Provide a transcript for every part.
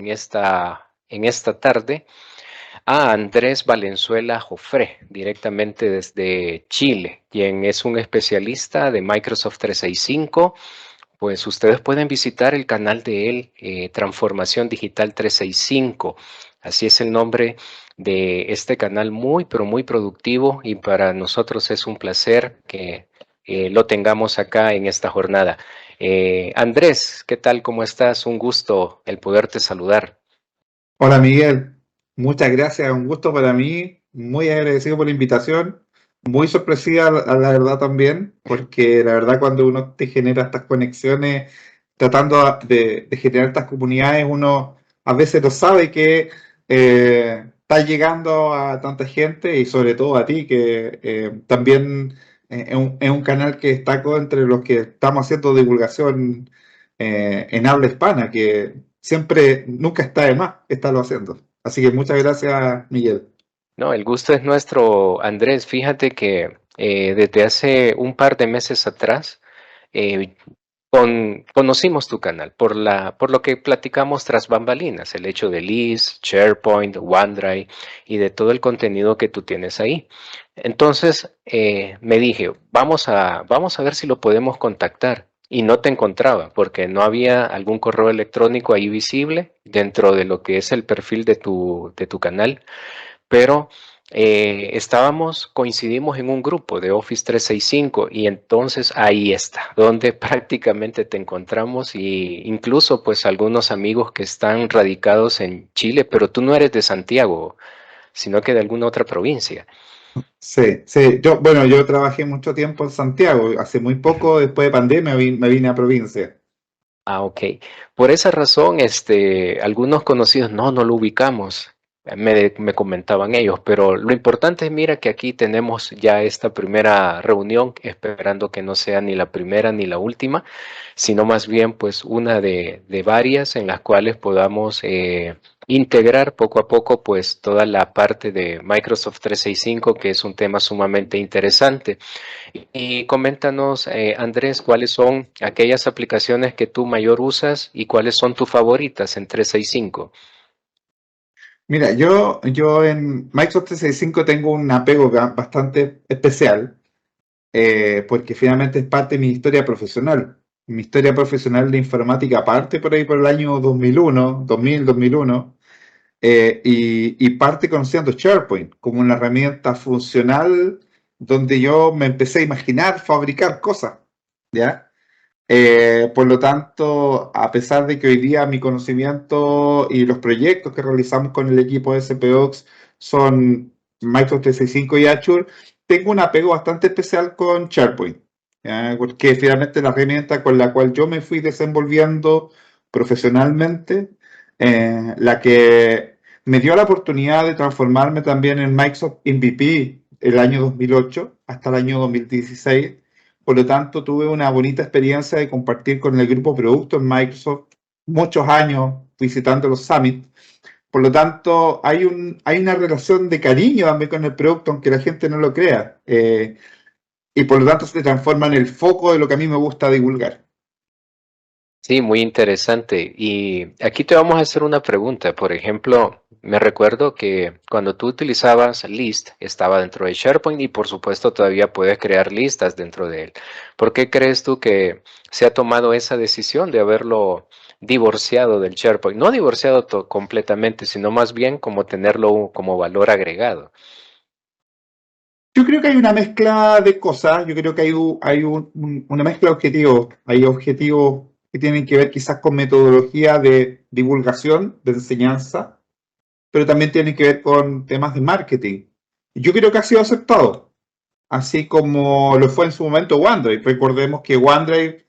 en esta tarde a Andrés Valenzuela Jofré, directamente desde Chile, quien es un especialista de Microsoft 365. Pues ustedes pueden visitar el canal de él, Transformación Digital 365. Así es el nombre de este canal, muy, pero muy productivo, y para nosotros es un placer que lo tengamos acá en esta jornada. Andrés, ¿qué tal? ¿Cómo estás? Un gusto el poderte saludar. Hola Miguel, muchas gracias, un gusto para mí, muy agradecido por la invitación, muy sorpresiva la verdad también, porque la verdad cuando uno te genera estas conexiones, tratando de generar estas comunidades, uno a veces no sabe que está llegando a tanta gente y sobre todo a ti, que también es un canal que destaco entre los que estamos haciendo divulgación en habla hispana, que siempre, nunca está de más estarlo haciendo. Así que muchas gracias, Miguel. No, el gusto es nuestro, Andrés. Fíjate que desde hace un par de meses atrás eh, conocimos tu canal por lo que platicamos tras bambalinas, el hecho de List, SharePoint, OneDrive y de todo el contenido que tú tienes ahí. Entonces me dije, vamos a ver si lo podemos contactar. Y no te encontraba porque no había algún correo electrónico ahí visible dentro de lo que es el perfil de tu canal, pero coincidimos en un grupo de Office 365 y entonces ahí está, donde prácticamente te encontramos, y incluso pues algunos amigos que están radicados en Chile, pero tú no eres de Santiago, sino que de alguna otra provincia. Sí, sí. Bueno, yo trabajé mucho tiempo en Santiago. Hace muy poco, después de pandemia, me vine a provincia. Ah, ok. Por esa razón, algunos conocidos, no lo ubicamos, me comentaban ellos, pero lo importante es, mira, que aquí tenemos ya esta primera reunión, esperando que no sea ni la primera ni la última, sino más bien pues una de varias en las cuales podamos integrar poco a poco pues toda la parte de Microsoft 365, que es un tema sumamente interesante. Y coméntanos, Andrés, cuáles son aquellas aplicaciones que tú mayor usas y cuáles son tus favoritas en 365. Mira, yo en Microsoft 365 tengo un apego bastante especial, porque finalmente es parte de mi historia profesional. Mi historia profesional de informática parte por ahí por el año 2001, 2001. Y parte conociendo SharePoint como una herramienta funcional donde yo me empecé a imaginar fabricar cosas, ¿ya? Por lo tanto, a pesar de que hoy día mi conocimiento y los proyectos que realizamos con el equipo de SPOX son Microsoft 365 y Azure, tengo un apego bastante especial con SharePoint, ¿ya? Porque finalmente la herramienta con la cual yo me fui desenvolviendo profesionalmente, la que me dio la oportunidad de transformarme también en Microsoft MVP el año 2008 hasta el año 2016. Por lo tanto, tuve una bonita experiencia de compartir con el grupo producto en Microsoft muchos años visitando los summits. Por lo tanto, hay una relación de cariño también con el producto, aunque la gente no lo crea. Y por lo tanto se transforma en el foco de lo que a mí me gusta divulgar. Sí, muy interesante. Y aquí te vamos a hacer una pregunta. Por ejemplo, me recuerdo que cuando tú utilizabas List, estaba dentro de SharePoint y por supuesto todavía puedes crear listas dentro de él. ¿Por qué crees tú que se ha tomado esa decisión de haberlo divorciado del SharePoint? No divorciado completamente, sino más bien como tenerlo como valor agregado. Yo creo que hay una mezcla de cosas, yo creo que una mezcla de objetivos. Hay objetivos que tienen que ver quizás con metodología de divulgación, de enseñanza, pero también tiene que ver con temas de marketing. Yo creo que ha sido aceptado, así como lo fue en su momento OneDrive. Recordemos que OneDrive,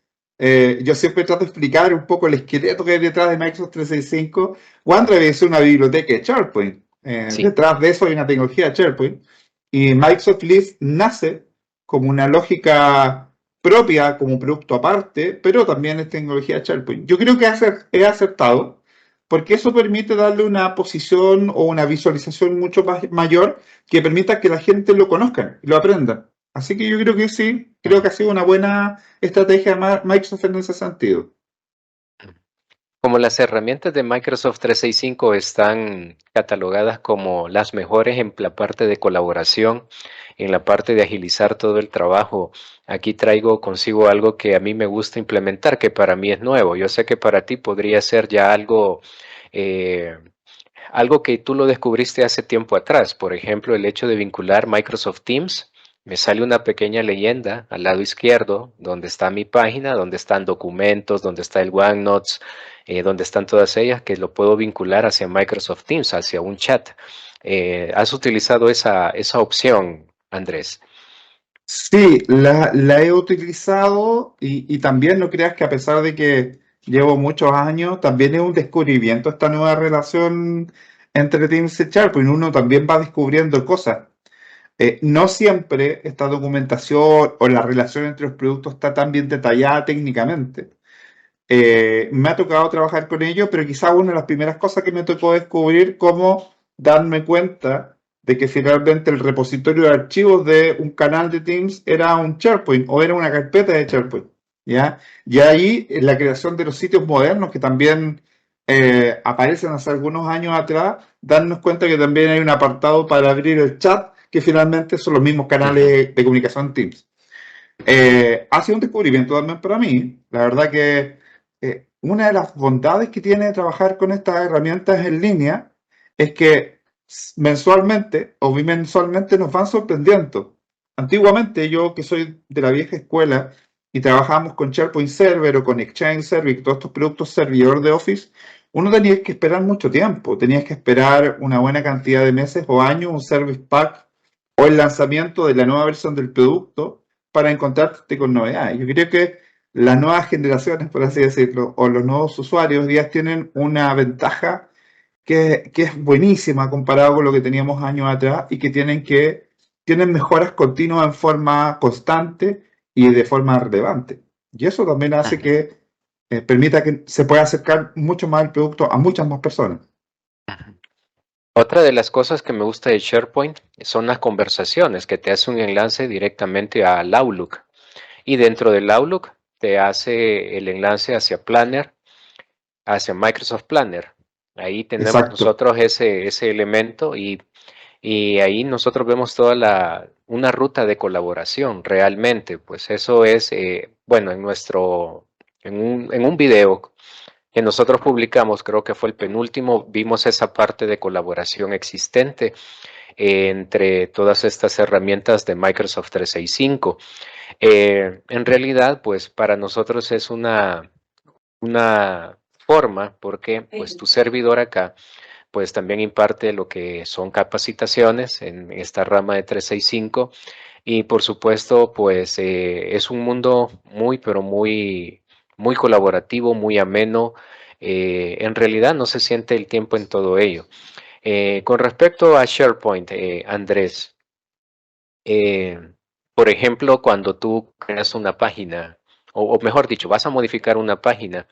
yo siempre trato de explicar un poco el esqueleto que hay detrás de Microsoft 365. OneDrive es una biblioteca de SharePoint. Sí. Detrás de eso hay una tecnología de SharePoint. Y Microsoft List nace como una lógica propia, como producto aparte, pero también es tecnología de SharePoint. Yo creo que es aceptado porque eso permite darle una posición o una visualización mucho más mayor que permita que la gente lo conozca y lo aprenda. Así que yo creo que sí, creo que ha sido una buena estrategia de Microsoft en ese sentido. Como las herramientas de Microsoft 365 están catalogadas como las mejores en la parte de colaboración, en la parte de agilizar todo el trabajo, aquí traigo consigo algo que a mí me gusta implementar, que para mí es nuevo. Yo sé que para ti podría ser ya eh, algo que tú lo descubriste hace tiempo atrás. Por ejemplo, el hecho de vincular Microsoft Teams. Me sale una pequeña leyenda al lado izquierdo, donde está mi página, donde están documentos, donde está el OneNote, donde están todas ellas, que lo puedo vincular hacia Microsoft Teams, hacia un chat. ¿Has utilizado esa opción, Andrés? Sí, la he utilizado y también no creas que a pesar de que llevo muchos años, también es un descubrimiento esta nueva relación entre Teams y SharePoint. Uno también va descubriendo cosas. No siempre esta documentación o la relación entre los productos está tan bien detallada técnicamente. Me ha tocado trabajar con ello, pero quizá una de las primeras cosas que me tocó descubrir cómo darme cuenta de que finalmente el repositorio de archivos de un canal de Teams era un SharePoint o era una carpeta de SharePoint, ¿ya? Y ahí en la creación de los sitios modernos que también aparecen hace algunos años atrás, darnos cuenta que también hay un apartado para abrir el chat que finalmente son los mismos Ujú, canales de comunicación Teams. Ha sido un descubrimiento también para mí. La verdad que una de las bondades que tiene trabajar con estas herramientas en línea es que mensualmente o bimensualmente nos van sorprendiendo. Antiguamente yo que soy de la vieja escuela y trabajamos con SharePoint Server o con Exchange Server y todos estos productos servidor de Office, uno tenía que esperar mucho tiempo, tenías que esperar una buena cantidad de meses o años, un Service Pack o el lanzamiento de la nueva versión del producto para encontrarte con novedades. Yo creo que las nuevas generaciones, por así decirlo, o los nuevos usuarios, ya tienen una ventaja que es buenísima comparado con lo que teníamos años atrás y que tienen mejoras continuas en forma constante y de forma relevante. Y eso también hace ujú, que permita que se pueda acercar mucho más el producto a muchas más personas. ujú. Otra de las cosas que me gusta de SharePoint son las conversaciones, que te hace un enlace directamente al Outlook. Y dentro del Outlook te hace el enlace hacia Planner, hacia Microsoft Planner. Ahí tenemos Exacto. nosotros ese elemento y ahí nosotros vemos toda una ruta de colaboración realmente. Pues eso es, bueno, en un video que nosotros publicamos, creo que fue el penúltimo, vimos esa parte de colaboración existente entre todas estas herramientas de Microsoft 365. En realidad, pues para nosotros es una forma, porque pues tu servidor acá, pues también imparte lo que son capacitaciones en esta rama de 365 y por supuesto, pues es un mundo muy, pero muy colaborativo, muy ameno. En realidad no se siente el tiempo en todo ello. Con respecto a SharePoint, Andrés, eh, por ejemplo, cuando tú creas una página, o mejor dicho, vas a modificar una página,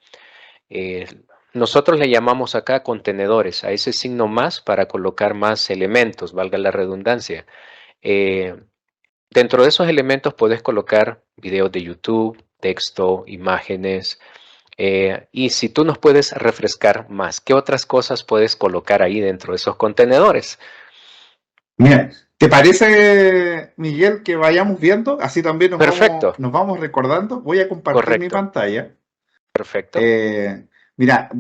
eh, nosotros le llamamos acá contenedores, a ese signo más para colocar más elementos, valga la redundancia. Eh, Dentro de esos elementos puedes colocar videos de YouTube, texto, imágenes. Y si tú nos puedes refrescar más, ¿qué otras cosas puedes colocar ahí dentro de esos contenedores? Mira, ¿te parece, Miguel, que vayamos viendo? Así también Perfecto, nos vamos recordando. Voy a compartir mi correcto, pantalla. perfecto. Eh, Mira,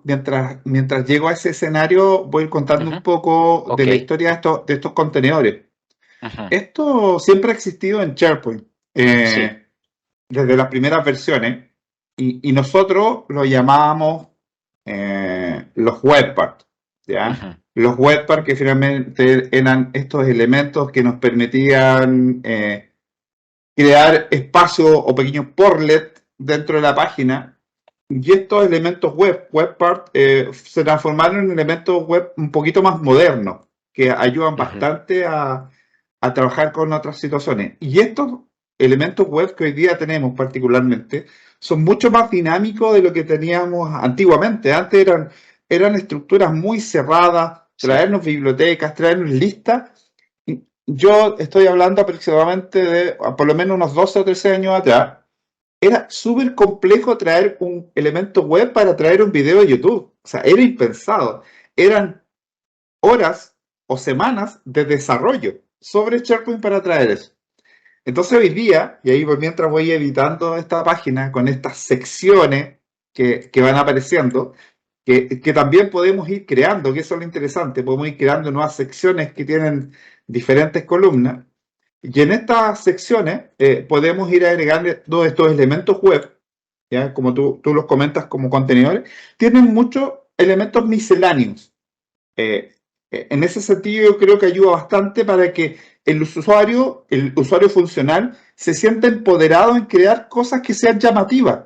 mientras llego a ese escenario, voy a ir contando un Ujú, poco de ok. la historia de estos contenedores. Ujú, Esto siempre ha existido en SharePoint, sí. desde las primeras versiones, y nosotros lo llamábamos los webparts, ¿ya? Ujú, Los webparts que finalmente eran estos elementos que nos permitían crear espacios o pequeños portlet dentro de la página. Y estos elementos webparts, se transformaron en elementos web un poquito más modernos, que ayudan ujú, bastante a trabajar con otras situaciones. Y estos elementos web que hoy día tenemos particularmente son mucho más dinámicos de lo que teníamos antiguamente. Antes eran estructuras muy cerradas, sí. traernos bibliotecas, traernos listas. Yo estoy hablando aproximadamente de por lo menos unos 12 o 13 años atrás, era súper complejo traer un elemento web para traer un video de YouTube. O sea, era impensado. Eran horas o semanas de desarrollo sobre SharePoint para traer eso. Entonces hoy día, y ahí mientras voy editando esta página con estas secciones que van apareciendo, que también podemos ir creando, que eso es lo interesante, podemos ir creando nuevas secciones que tienen diferentes columnas, y en estas secciones podemos ir agregando todos estos elementos web, ¿ya? Como tú los comentas como contenedores, tienen muchos elementos misceláneos. Eh, en ese sentido, yo creo que ayuda bastante para que el usuario funcional, se sienta empoderado en crear cosas que sean llamativas.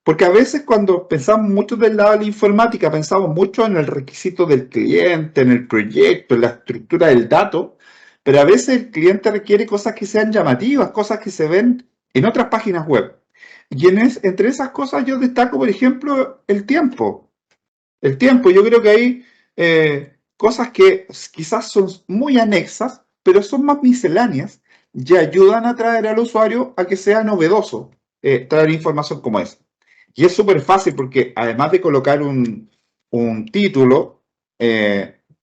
Porque a veces cuando pensamos mucho del lado de la informática, pensamos mucho en el requisito del cliente, en el proyecto, en la estructura del dato, pero a veces el cliente requiere cosas que sean llamativas, cosas que se ven en otras páginas web. Y entre esas cosas yo destaco, por ejemplo, el tiempo. El tiempo, yo creo que hay cosas que quizás son muy anexas, pero son más misceláneas y ayudan a traer al usuario a que sea novedoso traer información como esa. Y es súper fácil porque además de colocar un título,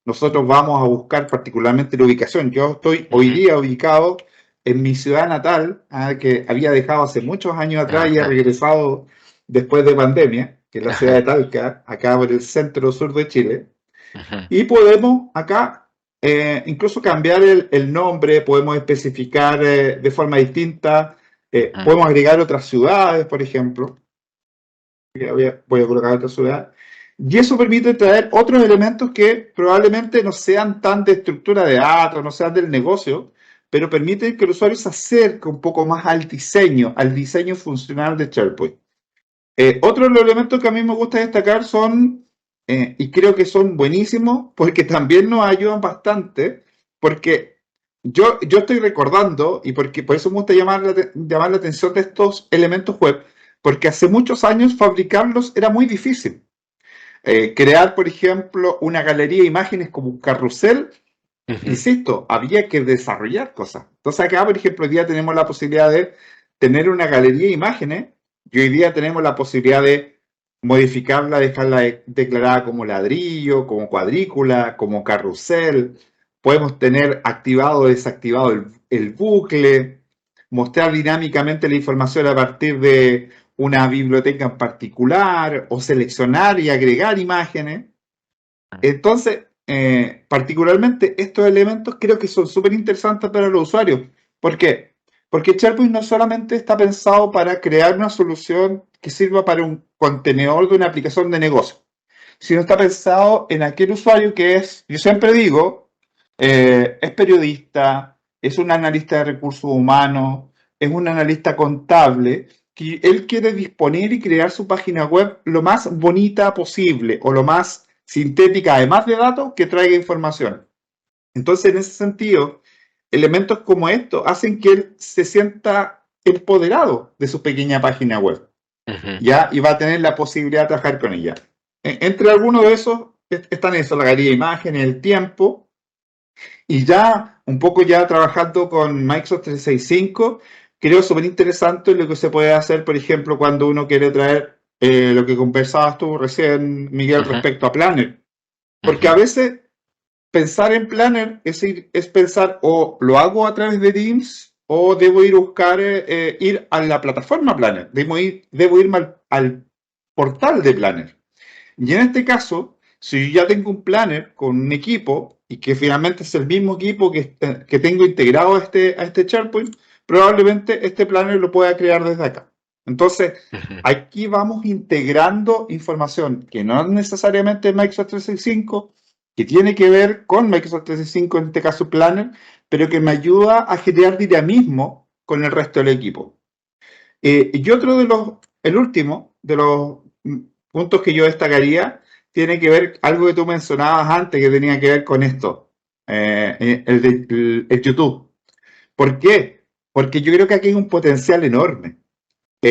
nosotros vamos a buscar particularmente la ubicación. Yo estoy hoy día ubicado en mi ciudad natal, que había dejado hace muchos años atrás y he Ajá. regresado después de pandemia, que es la ciudad de Talca, acá por el centro sur de Chile. Ujú, Y podemos acá incluso cambiar el nombre, podemos especificar de forma distinta, ujú, podemos agregar otras ciudades, por ejemplo. Voy a colocar otra ciudad. Y eso permite traer otros elementos que probablemente no sean tan de estructura de datos, no sean del negocio, pero permiten que el usuario se acerque un poco más al diseño funcional de SharePoint. Otro de los elementos que a mí me gusta destacar son, y creo que son buenísimos, porque también nos ayudan bastante, porque yo estoy recordando, y porque por eso me gusta llamar la atención de estos elementos web, porque hace muchos años fabricarlos era muy difícil. Crear, por ejemplo, una galería de imágenes como un carrusel, ujú, insisto, había que desarrollar cosas. Entonces acá, por ejemplo, hoy día tenemos la posibilidad de tener una galería de imágenes y hoy día tenemos la posibilidad de modificarla, dejarla declarada como ladrillo, como cuadrícula, como carrusel. Podemos tener activado o desactivado el bucle, mostrar dinámicamente la información a partir de una biblioteca en particular o seleccionar y agregar imágenes. Entonces, particularmente estos elementos creo que son súper interesantes para los usuarios. ¿Por qué? Porque SharePoint no solamente está pensado para crear una solución que sirva para un contenedor de una aplicación de negocio, sino está pensado en aquel usuario que es, yo siempre digo, es periodista, es un analista de recursos humanos, es un analista contable, que él quiere disponer y crear su página web lo más bonita posible o lo más sintética, además de datos, que traiga información. Entonces, en ese sentido, elementos como estos hacen que él se sienta empoderado de su pequeña página web, ujú. ¿ya? Y va a tener la posibilidad de trabajar con ella. Entre algunos de esos están eso, la galería de imágenes, el tiempo, y ya un poco ya trabajando con Microsoft 365, creo súper interesante lo que se puede hacer, por ejemplo, cuando uno quiere traer lo que conversabas tú recién, Miguel, Ujú, respecto a Planner. Porque a ujú, veces pensar en Planner es pensar o lo hago a través de Teams o debo ir a buscar, ir a la plataforma Planner, debo irme al portal de Planner. Y en este caso, si yo ya tengo un planner con un equipo y que finalmente es el mismo equipo que tengo integrado a este SharePoint, probablemente este planner lo pueda crear desde acá. Entonces, ujú, aquí vamos integrando información que no es necesariamente Microsoft 365, que tiene que ver con Microsoft 365, en este caso Planner, pero que me ayuda a generar dinamismo con el resto del equipo. Y otro el último de los puntos que yo destacaría, tiene que ver algo que tú mencionabas antes que tenía que ver con esto, el YouTube. ¿Por qué? Porque yo creo que aquí hay un potencial enorme. sí.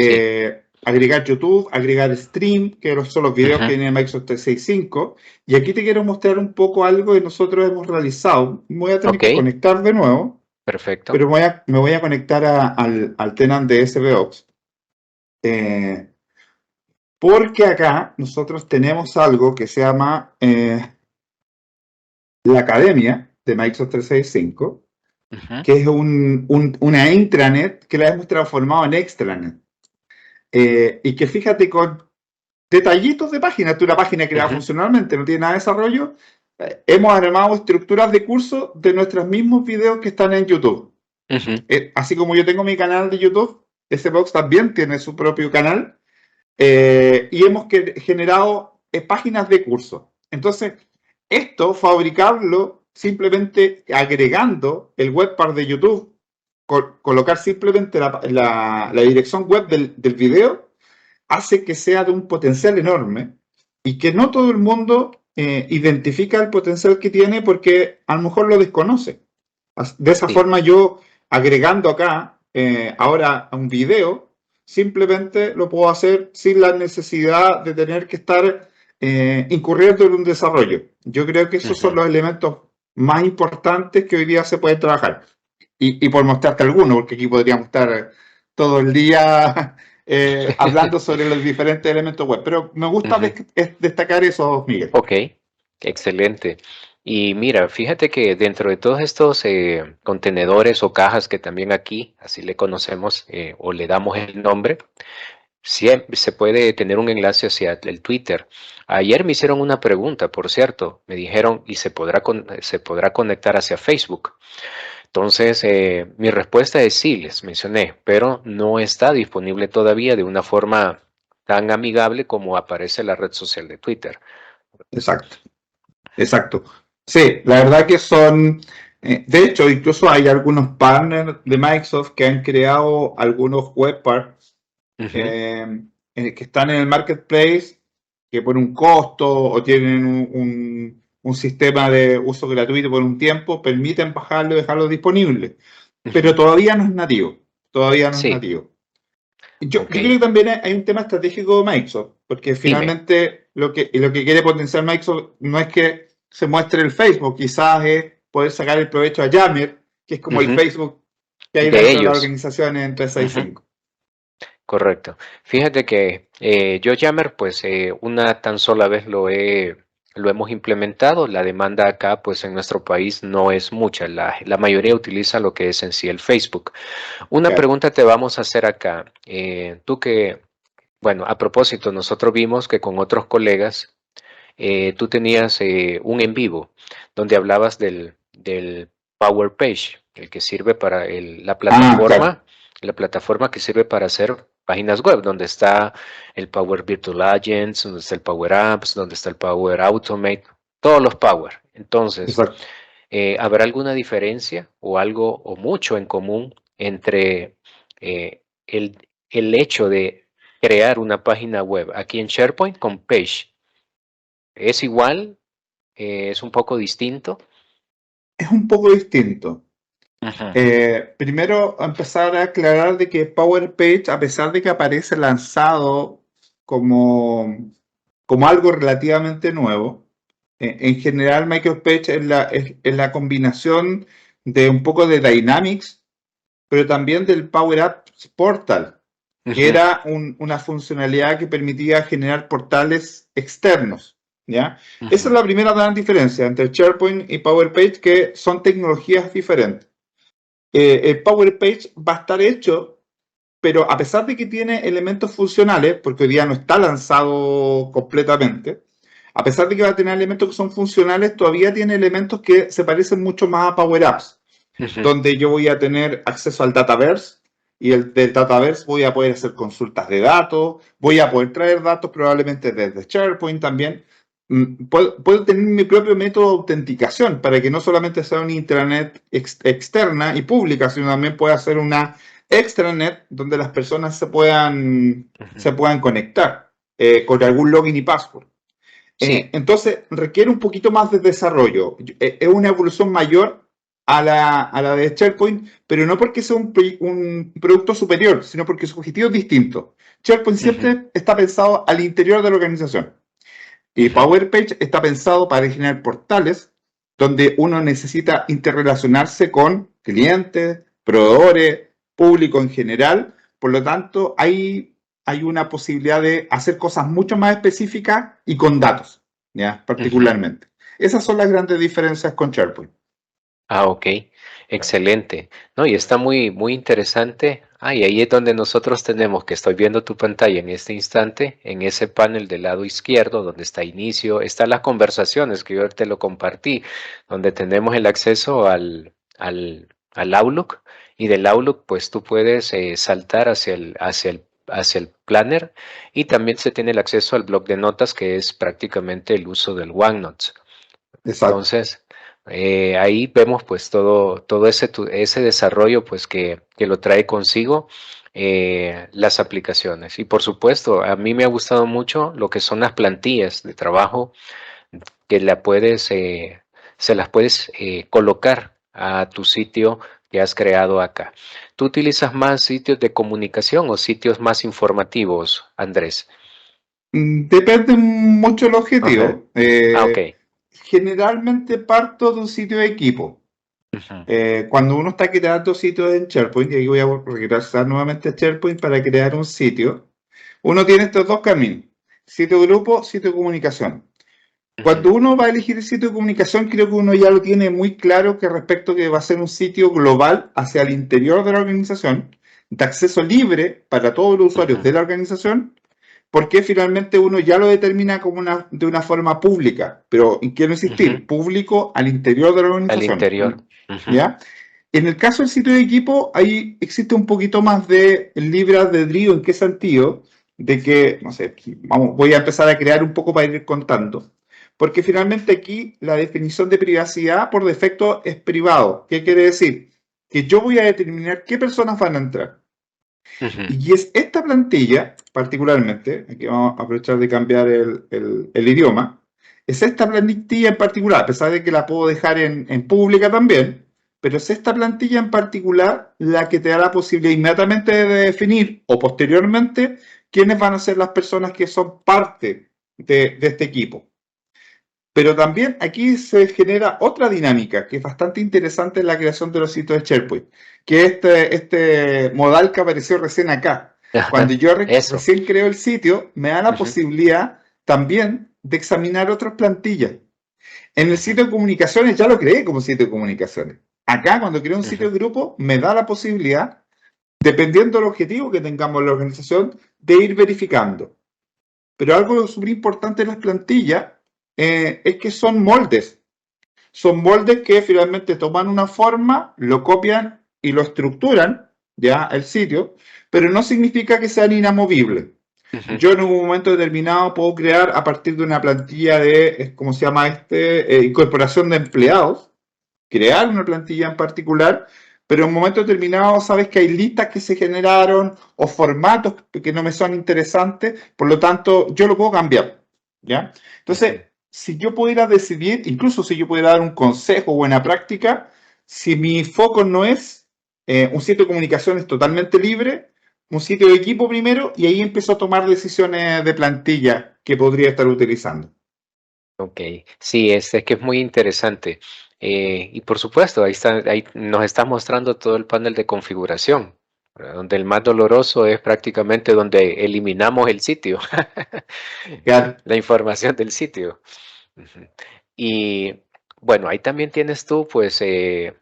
Agregar YouTube, agregar Stream, que son los videos Ujú, que tiene Microsoft 365. Y aquí te quiero mostrar un poco algo que nosotros hemos realizado. Me voy a tener ok, que conectar de nuevo, perfecto. pero me voy a conectar al tenant de SBOX. Porque acá nosotros tenemos algo que se llama la Academia de Microsoft 365, Ujú, que es una intranet que la hemos transformado en extranet. Y que fíjate, con detallitos de página, tú una página creada ujú, funcionalmente, no tiene nada de desarrollo, hemos armado estructuras de curso de nuestros mismos videos que están en YouTube. ujú. Así como yo tengo mi canal de YouTube, ese box también tiene su propio canal, y hemos generado páginas de curso. Entonces, esto, fabricarlo simplemente agregando el webpar de YouTube, colocar simplemente la dirección web del video, hace que sea de un potencial enorme y que no todo el mundo identifica el potencial que tiene porque a lo mejor lo desconoce. De esa Sí. forma yo, agregando acá ahora un video, simplemente lo puedo hacer sin la necesidad de tener que estar incurriendo en un desarrollo. Yo creo que esos son Ujú. los elementos más importantes que hoy día se pueden trabajar. Y por mostrarte alguno, porque aquí podríamos estar todo el día hablando sobre los diferentes elementos web. Pero me gusta Ujú. destacar eso, Miguel. Ok, excelente. Y mira, fíjate que dentro de todos estos contenedores o cajas que también aquí, así le conocemos o le damos el nombre, siempre se puede tener un enlace hacia el Twitter. Ayer me hicieron una pregunta, por cierto, me dijeron, ¿y se podrá conectar hacia Facebook? Entonces, mi respuesta es sí, les mencioné, pero no está disponible todavía de una forma tan amigable como aparece la red social de Twitter. Exacto, exacto. Sí, la verdad que son, de hecho, incluso hay algunos partners de Microsoft que han creado algunos webparts Ujú, que están en el marketplace, que por un costo o tienen un sistema de uso gratuito por un tiempo, permiten bajarlo y dejarlo disponible. Pero ujú. todavía no es nativo. Todavía no es Sí, nativo. Yo ok. creo que también hay un tema estratégico de Microsoft, porque Dime. finalmente lo que quiere potenciar Microsoft no es que se muestre el Facebook, quizás es poder sacar el provecho a Yammer, que es como el Ujú, Facebook que hay de dentro de la ellos. organización en Ujú, 365. correcto. Fíjate que yo Jammer, pues una tan sola vez lo hemos implementado. La demanda acá, pues en nuestro país no es mucha. La mayoría utiliza lo que es en sí el Facebook. Una Claro. pregunta te vamos a hacer acá. Tú que, bueno, a propósito, nosotros vimos que con otros colegas tú tenías un en vivo donde hablabas del Power Page, el que sirve para Ah, claro. la plataforma que sirve para hacer páginas web, donde está el Power Virtual Agents, donde está el Power Apps, donde está el Power Automate, todos los Power. Entonces, Exacto. ¿habrá alguna diferencia o algo o mucho en común entre el hecho de crear una página web aquí en SharePoint con Page? ¿Es igual? ¿Es un poco distinto? Es un poco distinto. Ujú, Primero, empezar a aclarar de que Power Page, a pesar de que aparece lanzado como algo relativamente nuevo, en general Microsoft Page es la combinación de un poco de Dynamics, pero también del Power Apps Portal, que ujú, era una funcionalidad que permitía generar portales externos. ¿Ya? Esa es ujú, la primera gran diferencia entre SharePoint y Power Page, que son tecnologías diferentes. El Power Page va a estar hecho, pero a pesar de que tiene elementos funcionales, porque hoy día no está lanzado completamente, a pesar de que va a tener elementos que son funcionales, todavía tiene elementos que se parecen mucho más a Power Apps, ujú. donde yo voy a tener acceso al Dataverse y del Dataverse voy a poder hacer consultas de datos, voy a poder traer datos probablemente desde SharePoint también. Puedo tener mi propio método de autenticación para que no solamente sea una intranet externa y pública, sino también pueda ser una extranet donde las personas Ujú. se puedan conectar con algún login y password. Sí. Entonces, requiere un poquito más de desarrollo. Es una evolución mayor a la de SharePoint, pero no porque sea un producto superior, sino porque su objetivo es distinto. SharePoint Ujú, siempre está pensado al interior de la organización y ujú, PowerPage está pensado para generar portales donde uno necesita interrelacionarse con clientes, proveedores, público en general. Por lo tanto, hay hay una posibilidad de hacer cosas mucho más específicas y con datos, ¿ya? Ujú. Particularmente. Esas son las grandes diferencias con SharePoint. Ah, ok, excelente. No, y está muy, muy interesante. Ah, y ahí es donde nosotros tenemos que estoy viendo tu pantalla en este instante, en ese panel del lado izquierdo, donde está inicio, están las conversaciones que yo te lo compartí, donde tenemos el acceso al Outlook, y del Outlook, pues tú puedes saltar hacia el planner, y también se tiene el acceso al bloc de notas, que es prácticamente el uso del OneNote. Exacto. Entonces, ahí vemos pues todo ese desarrollo pues que lo trae consigo las aplicaciones. Y por supuesto, a mí me ha gustado mucho lo que son las plantillas de trabajo que se las puedes colocar a tu sitio que has creado acá. ¿Tú utilizas más sitios de comunicación o sitios más informativos, Andrés? Depende mucho el Ajá. objetivo. Ah, ok. Generalmente parto de un sitio de equipo. Ujú, Cuando uno está creando sitios en SharePoint, y aquí voy a regresar nuevamente a SharePoint para crear un sitio, uno tiene estos dos caminos: sitio grupo, sitio de comunicación. ujú, Cuando uno va a elegir el sitio de comunicación, creo que uno ya lo tiene muy claro que respecto que va a ser un sitio global hacia el interior de la organización, de acceso libre para todos los usuarios ujú, de la organización, porque finalmente uno ya lo determina como de una forma pública, pero quiero ujú. insistir, público al interior de la Al organización, interior. Ujú, ¿ya? En el caso del sitio de equipo, ahí existe un poquito más de libre albedrío. ¿En qué sentido? De que, no sé, vamos, voy a empezar a crear un poco para ir contando. Porque finalmente aquí la definición de privacidad por defecto es privado. ¿Qué quiere decir? Que yo voy a determinar qué personas van a entrar. ujú, Y es esta plantilla, particularmente, aquí vamos a aprovechar de cambiar el idioma, es esta plantilla en particular, a pesar de que la puedo dejar en pública también, pero es esta plantilla en particular la que te da la posibilidad inmediatamente de definir o posteriormente quiénes van a ser las personas que son parte de este equipo. Pero también aquí se genera otra dinámica que es bastante interesante en la creación de los sitios de SharePoint, que es este modal que apareció recién acá. Cuando ajá, yo eso. recién creo el sitio, me da la Ujú, posibilidad también de examinar otras plantillas. En el ujú, sitio de comunicaciones ya lo creé como sitio de comunicaciones. Acá, cuando creo un sitio ujú, de grupo, me da la posibilidad, dependiendo del objetivo que tengamos en la organización, de ir verificando. Pero algo súper importante en las plantillas es que son moldes. Son moldes que finalmente toman una forma, lo copian y lo estructuran, ya, el sitio, pero no significa que sean inamovibles. ujú, Yo en un momento determinado puedo crear a partir de una plantilla de, ¿cómo se llama este? Incorporación de empleados, crear una plantilla en particular, pero en un momento determinado sabes que hay listas que se generaron o formatos que no me son interesantes, por lo tanto yo lo puedo cambiar, ¿ya? ujú. Entonces, si yo pudiera decidir, incluso si yo pudiera dar un consejo o buena práctica, si mi foco no es un sitio de comunicaciones totalmente libre, un sitio de equipo primero, y ahí empiezo a tomar decisiones de plantilla que podría estar utilizando. Ok, sí, es que es muy interesante. Y por supuesto, ahí está, ahí nos está mostrando todo el panel de configuración, ¿verdad? Donde el más doloroso es prácticamente donde eliminamos el sitio, Claro. la información del sitio. Ujú. Y bueno, ahí también tienes tú, pues,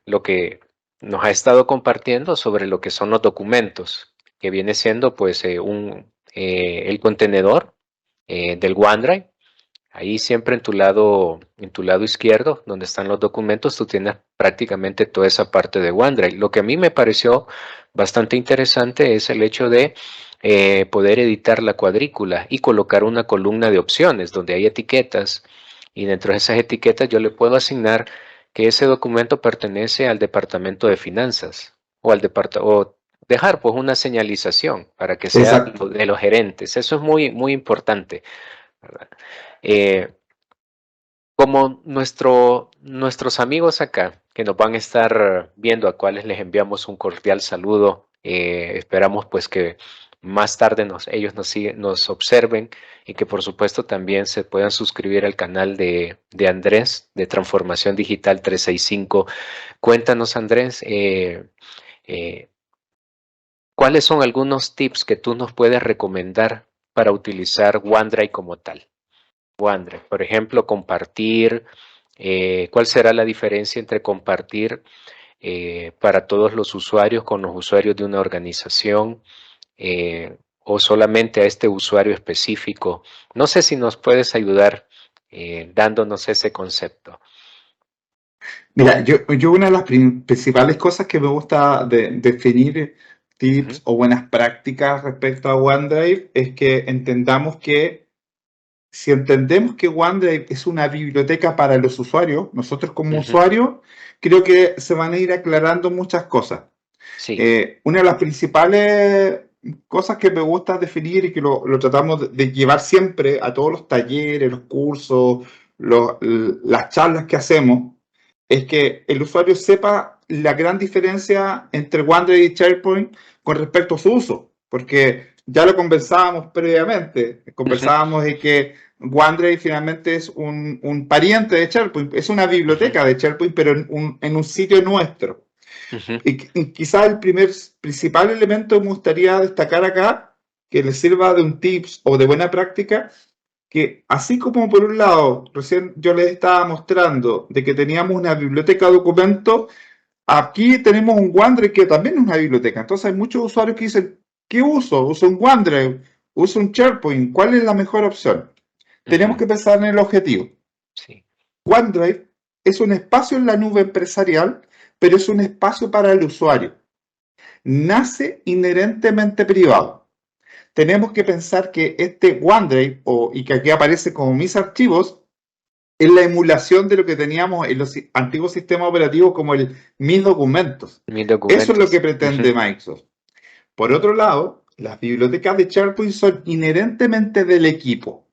lo que nos ha estado compartiendo sobre lo que son los documentos, que viene siendo, pues, el contenedor del OneDrive. Ahí siempre en tu lado izquierdo, donde están los documentos, tú tienes prácticamente toda esa parte de OneDrive. Lo que a mí me pareció bastante interesante es el hecho de poder editar la cuadrícula y colocar una columna de opciones donde hay etiquetas, y dentro de esas etiquetas yo le puedo asignar que ese documento pertenece al departamento de finanzas o dejar pues una señalización para que sea Exacto. de los gerentes. Eso es muy, muy importante, ¿verdad? Eh, como nuestros amigos acá, que nos van a estar viendo, a cuales les enviamos un cordial saludo, esperamos pues que más tarde ellos nos observen, y que por supuesto también se puedan suscribir al canal de Andrés de Transformación Digital 365. Cuéntanos, Andrés, eh, ¿Cuáles son algunos tips que tú nos puedes recomendar para utilizar OneDrive como tal? OneDrive, por ejemplo, compartir. ¿Cuál será la diferencia entre compartir para todos los usuarios con los usuarios de una organización o solamente a este usuario específico? No sé si nos puedes ayudar dándonos ese concepto. Mira, yo una de las principales cosas que me gusta de definir Ujú, tips o buenas prácticas respecto a OneDrive es que entendamos que si entendemos que OneDrive es una biblioteca para los usuarios, nosotros como ujú, usuarios, creo que se van a ir aclarando muchas cosas. sí. Una de las principales cosas que me gusta definir y que lo tratamos de llevar siempre a todos los talleres, los cursos, las charlas que hacemos, es que el usuario sepa la gran diferencia entre OneDrive y SharePoint con respecto a su uso, porque ya lo conversábamos previamente, Ujú, conversábamos de que OneDrive finalmente es un pariente de SharePoint, es una ujú, biblioteca de SharePoint, pero en un sitio nuestro. ujú, Y quizás el principal elemento que me gustaría destacar acá, que le sirva de un tips o de buena práctica, que así como por un lado, recién yo les estaba mostrando de que teníamos una biblioteca de documentos, aquí tenemos un OneDrive que también es una biblioteca. Entonces hay muchos usuarios que dicen, ¿qué uso? ¿Uso un OneDrive? ¿Uso un SharePoint? ¿Cuál es la mejor opción? Tenemos ujú, que pensar en el objetivo. sí. OneDrive es un espacio en la nube empresarial, pero es un espacio para el usuario. Nace inherentemente privado. Tenemos que pensar que este OneDrive, y que aquí aparece como mis archivos, es la emulación de lo que teníamos en los antiguos sistemas operativos como el Mis Documentos. Mis Eso es lo que documentos. pretende Ujú, Microsoft. Por otro lado, las bibliotecas de SharePoint son inherentemente del equipo.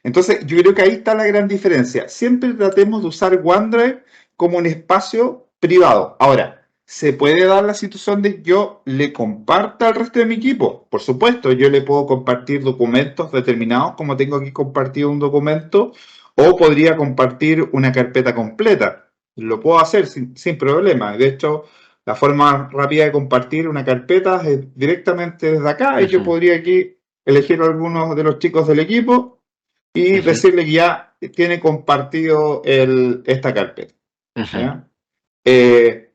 Entonces, yo creo que ahí está la gran diferencia. Siempre tratemos de usar OneDrive como un espacio privado. Ahora, ¿se puede dar la situación de que yo le comparta al resto de mi equipo? Por supuesto, yo le puedo compartir documentos determinados, como tengo aquí compartido un documento, o podría compartir una carpeta completa. Lo puedo hacer sin problema. De hecho, la forma rápida de compartir una carpeta es directamente desde acá y yo ujú, podría aquí elegir a algunos de los chicos del equipo y ujú, decirle que ya tiene compartido esta carpeta. ujú, ¿Ya? Eh,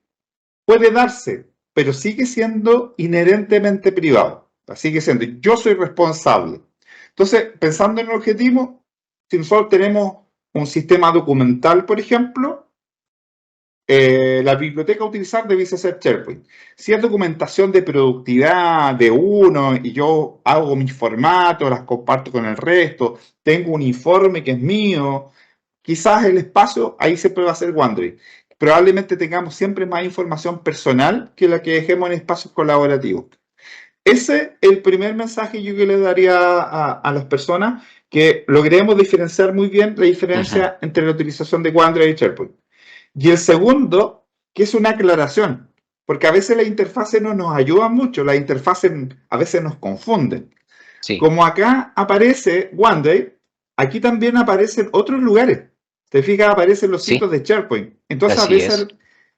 Puede darse, pero sigue siendo inherentemente privado. Sigue siendo, yo soy responsable. Entonces, pensando en el objetivo, si nosotros tenemos un sistema documental, por ejemplo, la biblioteca a utilizar debiese ser SharePoint. Si es documentación de productividad de uno y yo hago mis formatos, las comparto con el resto, tengo un informe que es mío, quizás el espacio ahí siempre va a ser OneDrive. Probablemente tengamos siempre más información personal que la que dejemos en espacios colaborativos. Ese es el primer mensaje yo que le daría a las personas, que logremos diferenciar muy bien la ujú, diferencia entre la utilización de OneDrive y SharePoint. Y el segundo, que es una aclaración, porque a veces las interfaces no nos ayudan mucho, las interfaces a veces nos confunden. sí. Como acá aparece OneDrive, aquí también aparecen otros lugares. Te fijas, aparecen los Sí, sitios de SharePoint. Entonces a así veces es.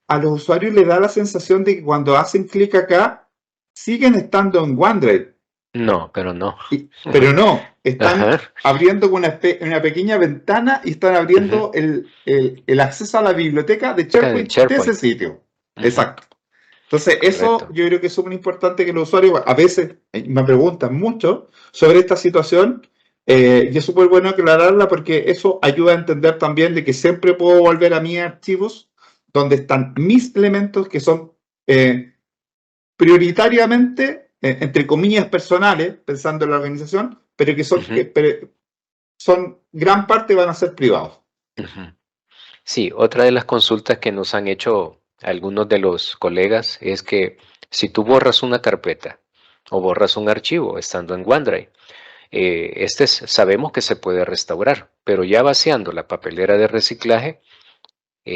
a los usuarios les da la sensación de que cuando hacen clic acá, siguen estando en OneDrive. No, pero no. Pero no, están Ajá. abriendo una pequeña ventana y están Ujú. abriendo el acceso a la biblioteca de Acá del SharePoint de ese SharePoint. sitio. Ujú, Exacto. Entonces, eso correcto. yo creo que es súper importante que los usuarios a veces me preguntan mucho sobre esta situación, y es súper bueno aclararla porque eso ayuda a entender también de que siempre puedo volver a mis archivos donde están mis elementos que son prioritariamente, entre comillas, personales, pensando en la organización, pero que Ujú, son gran parte van a ser privados. ujú. Sí, otra de las consultas que nos han hecho algunos de los colegas es que si tú borras una carpeta o borras un archivo estando en OneDrive, sabemos que se puede restaurar, pero ya vaciando la papelera de reciclaje,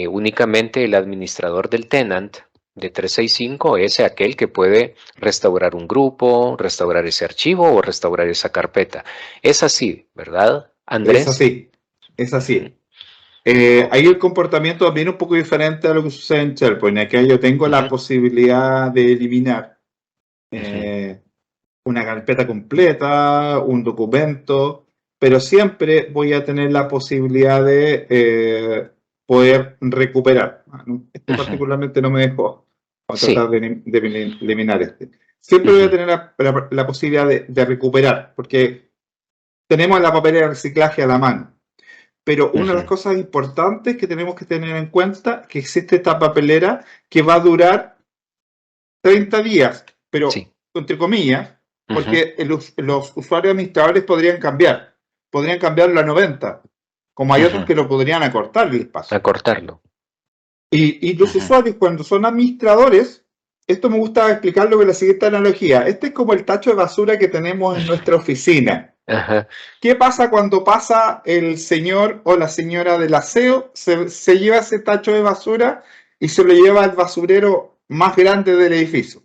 únicamente el administrador del tenant de 365 es aquel que puede restaurar un grupo, restaurar ese archivo o restaurar esa carpeta. Es así, ¿verdad, Es Andrés? así, es Ujú, así. ok. Ahí el comportamiento también es un poco diferente a lo que sucede en SharePoint. Acá yo tengo la Ujú, posibilidad de eliminar. ujú, una carpeta completa, un documento, pero siempre voy a tener la posibilidad de poder recuperar. Este Ujú. particularmente no me dejó. Voy a tratar Sí. de eliminar este. Siempre voy a Ujú, tener la posibilidad de recuperar, porque tenemos la papelera de reciclaje a la mano. Pero una de las ujú. cosas importantes que tenemos que tener en cuenta es que existe esta papelera que va a durar 30 días, pero Sí. entre comillas, Ujú. porque los usuarios administradores podrían cambiarlo a 90, como hay otros Ujú. que lo podrían acortar el espacio. Acortarlo. Y los Ujú. usuarios cuando son administradores, esto me gusta explicarlo con la siguiente analogía, este es como el tacho de basura que tenemos en nuestra oficina. Ajá. ¿Qué pasa cuando pasa el señor o la señora del aseo? Se lleva ese tacho de basura y se lo lleva al basurero más grande del edificio.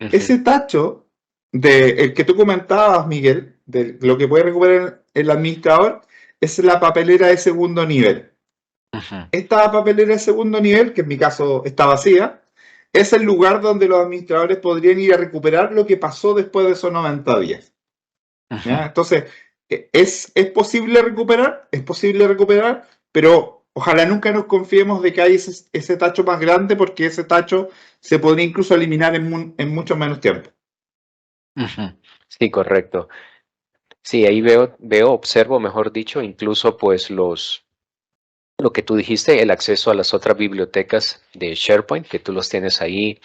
Ujú. Ese tacho el que tú comentabas, Miguel, de lo que puede recuperar el administrador, es la papelera de segundo nivel. Ujú. Esta papelera de segundo nivel, que en mi caso está vacía, es el lugar donde los administradores podrían ir a recuperar lo que pasó después de esos 90 días. Ujú. ¿Ya? Entonces, es posible recuperar, pero ojalá nunca nos confiemos de que hay ese tacho más grande, porque ese tacho se podría incluso eliminar en mucho menos tiempo. Ujú. Sí, correcto. Sí, ahí observo, mejor dicho, incluso pues lo que tú dijiste, el acceso a las otras bibliotecas de SharePoint, que tú los tienes ahí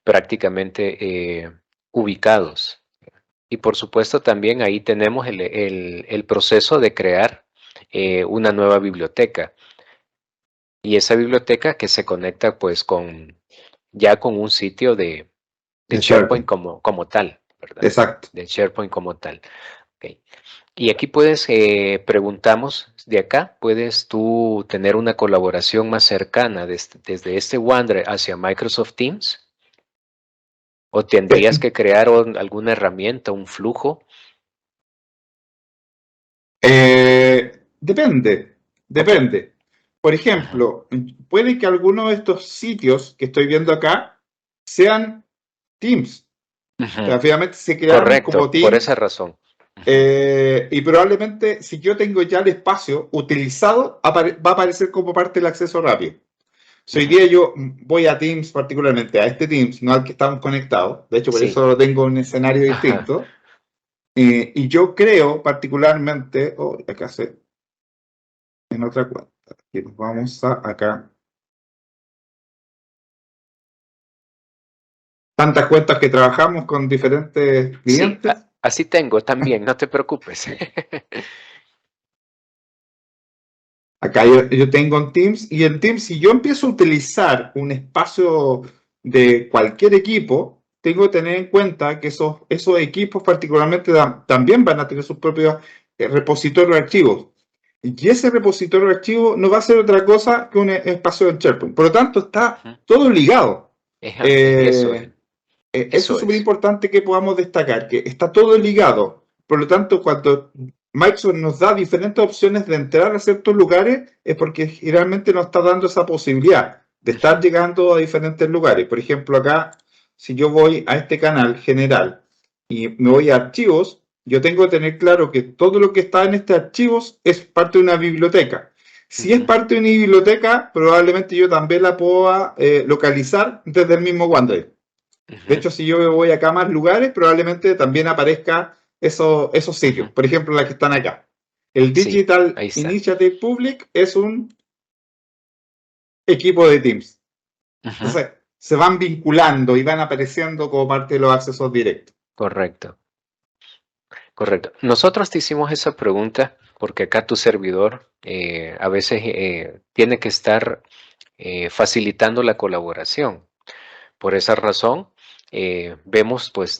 prácticamente ubicados. Y por supuesto también ahí tenemos el proceso de crear una nueva biblioteca. Y esa biblioteca que se conecta pues con un sitio de De SharePoint SharePoint. como tal, ¿verdad? Exacto. De SharePoint como tal. Ok. Y aquí preguntamos, de acá, ¿puedes tú tener una colaboración más cercana desde este OneDrive hacia Microsoft Teams? ¿O tendrías Eh, que crear alguna herramienta, un flujo? Depende, Ok. depende. Por Ujú. ejemplo, puede que algunos de estos sitios que estoy viendo acá sean Teams. O Ujú. sea, finalmente se crearon como Correcto, por esa Teams. razón. Ujú. Y probablemente si yo tengo ya el espacio utilizado, va a aparecer como parte del acceso rápido. Si hoy Ujú. día yo voy a Teams, particularmente a este Teams, no al que estamos conectados, de hecho por Sí. eso lo tengo en un escenario Ajá. distinto, y yo creo particularmente, acá se, en otra cuenta, aquí nos vamos a acá, tantas cuentas que trabajamos con diferentes Sí, clientes. así tengo también, no te preocupes. Acá yo tengo en Teams, y en Teams, si yo empiezo a utilizar un espacio de cualquier equipo, tengo que tener en cuenta que esos equipos particularmente también van a tener sus propios repositorios de archivos. Y ese repositorio de archivos no va a ser otra cosa que un espacio de SharePoint. Por lo tanto, está Ujú. todo ligado. Eso es, Eh, Eso es eso súper es. importante que podamos destacar, que está todo ligado. Por lo tanto, cuando Microsoft nos da diferentes opciones de entrar a ciertos lugares, es porque generalmente nos está dando esa posibilidad de estar Ujú. llegando a diferentes lugares. Por ejemplo, acá, si yo voy a este canal general y me voy a archivos, yo tengo que tener claro que todo lo que está en este archivos es parte de una biblioteca. Si es Ujú. parte de una biblioteca, probablemente yo también la pueda localizar desde el mismo OneDrive. De Ujú. hecho, si yo me voy acá a más lugares, probablemente también aparezca esos Ujú. sitios. Por ejemplo, las que están acá. El Sí, Digital ahí está. Initiative Public es un equipo de Teams. Ujú. Entonces, se van vinculando y van apareciendo como parte de los accesos directos. Correcto, correcto. Nosotros te hicimos esa pregunta porque acá tu servidor a veces tiene que estar facilitando la colaboración. Por esa razón, vemos pues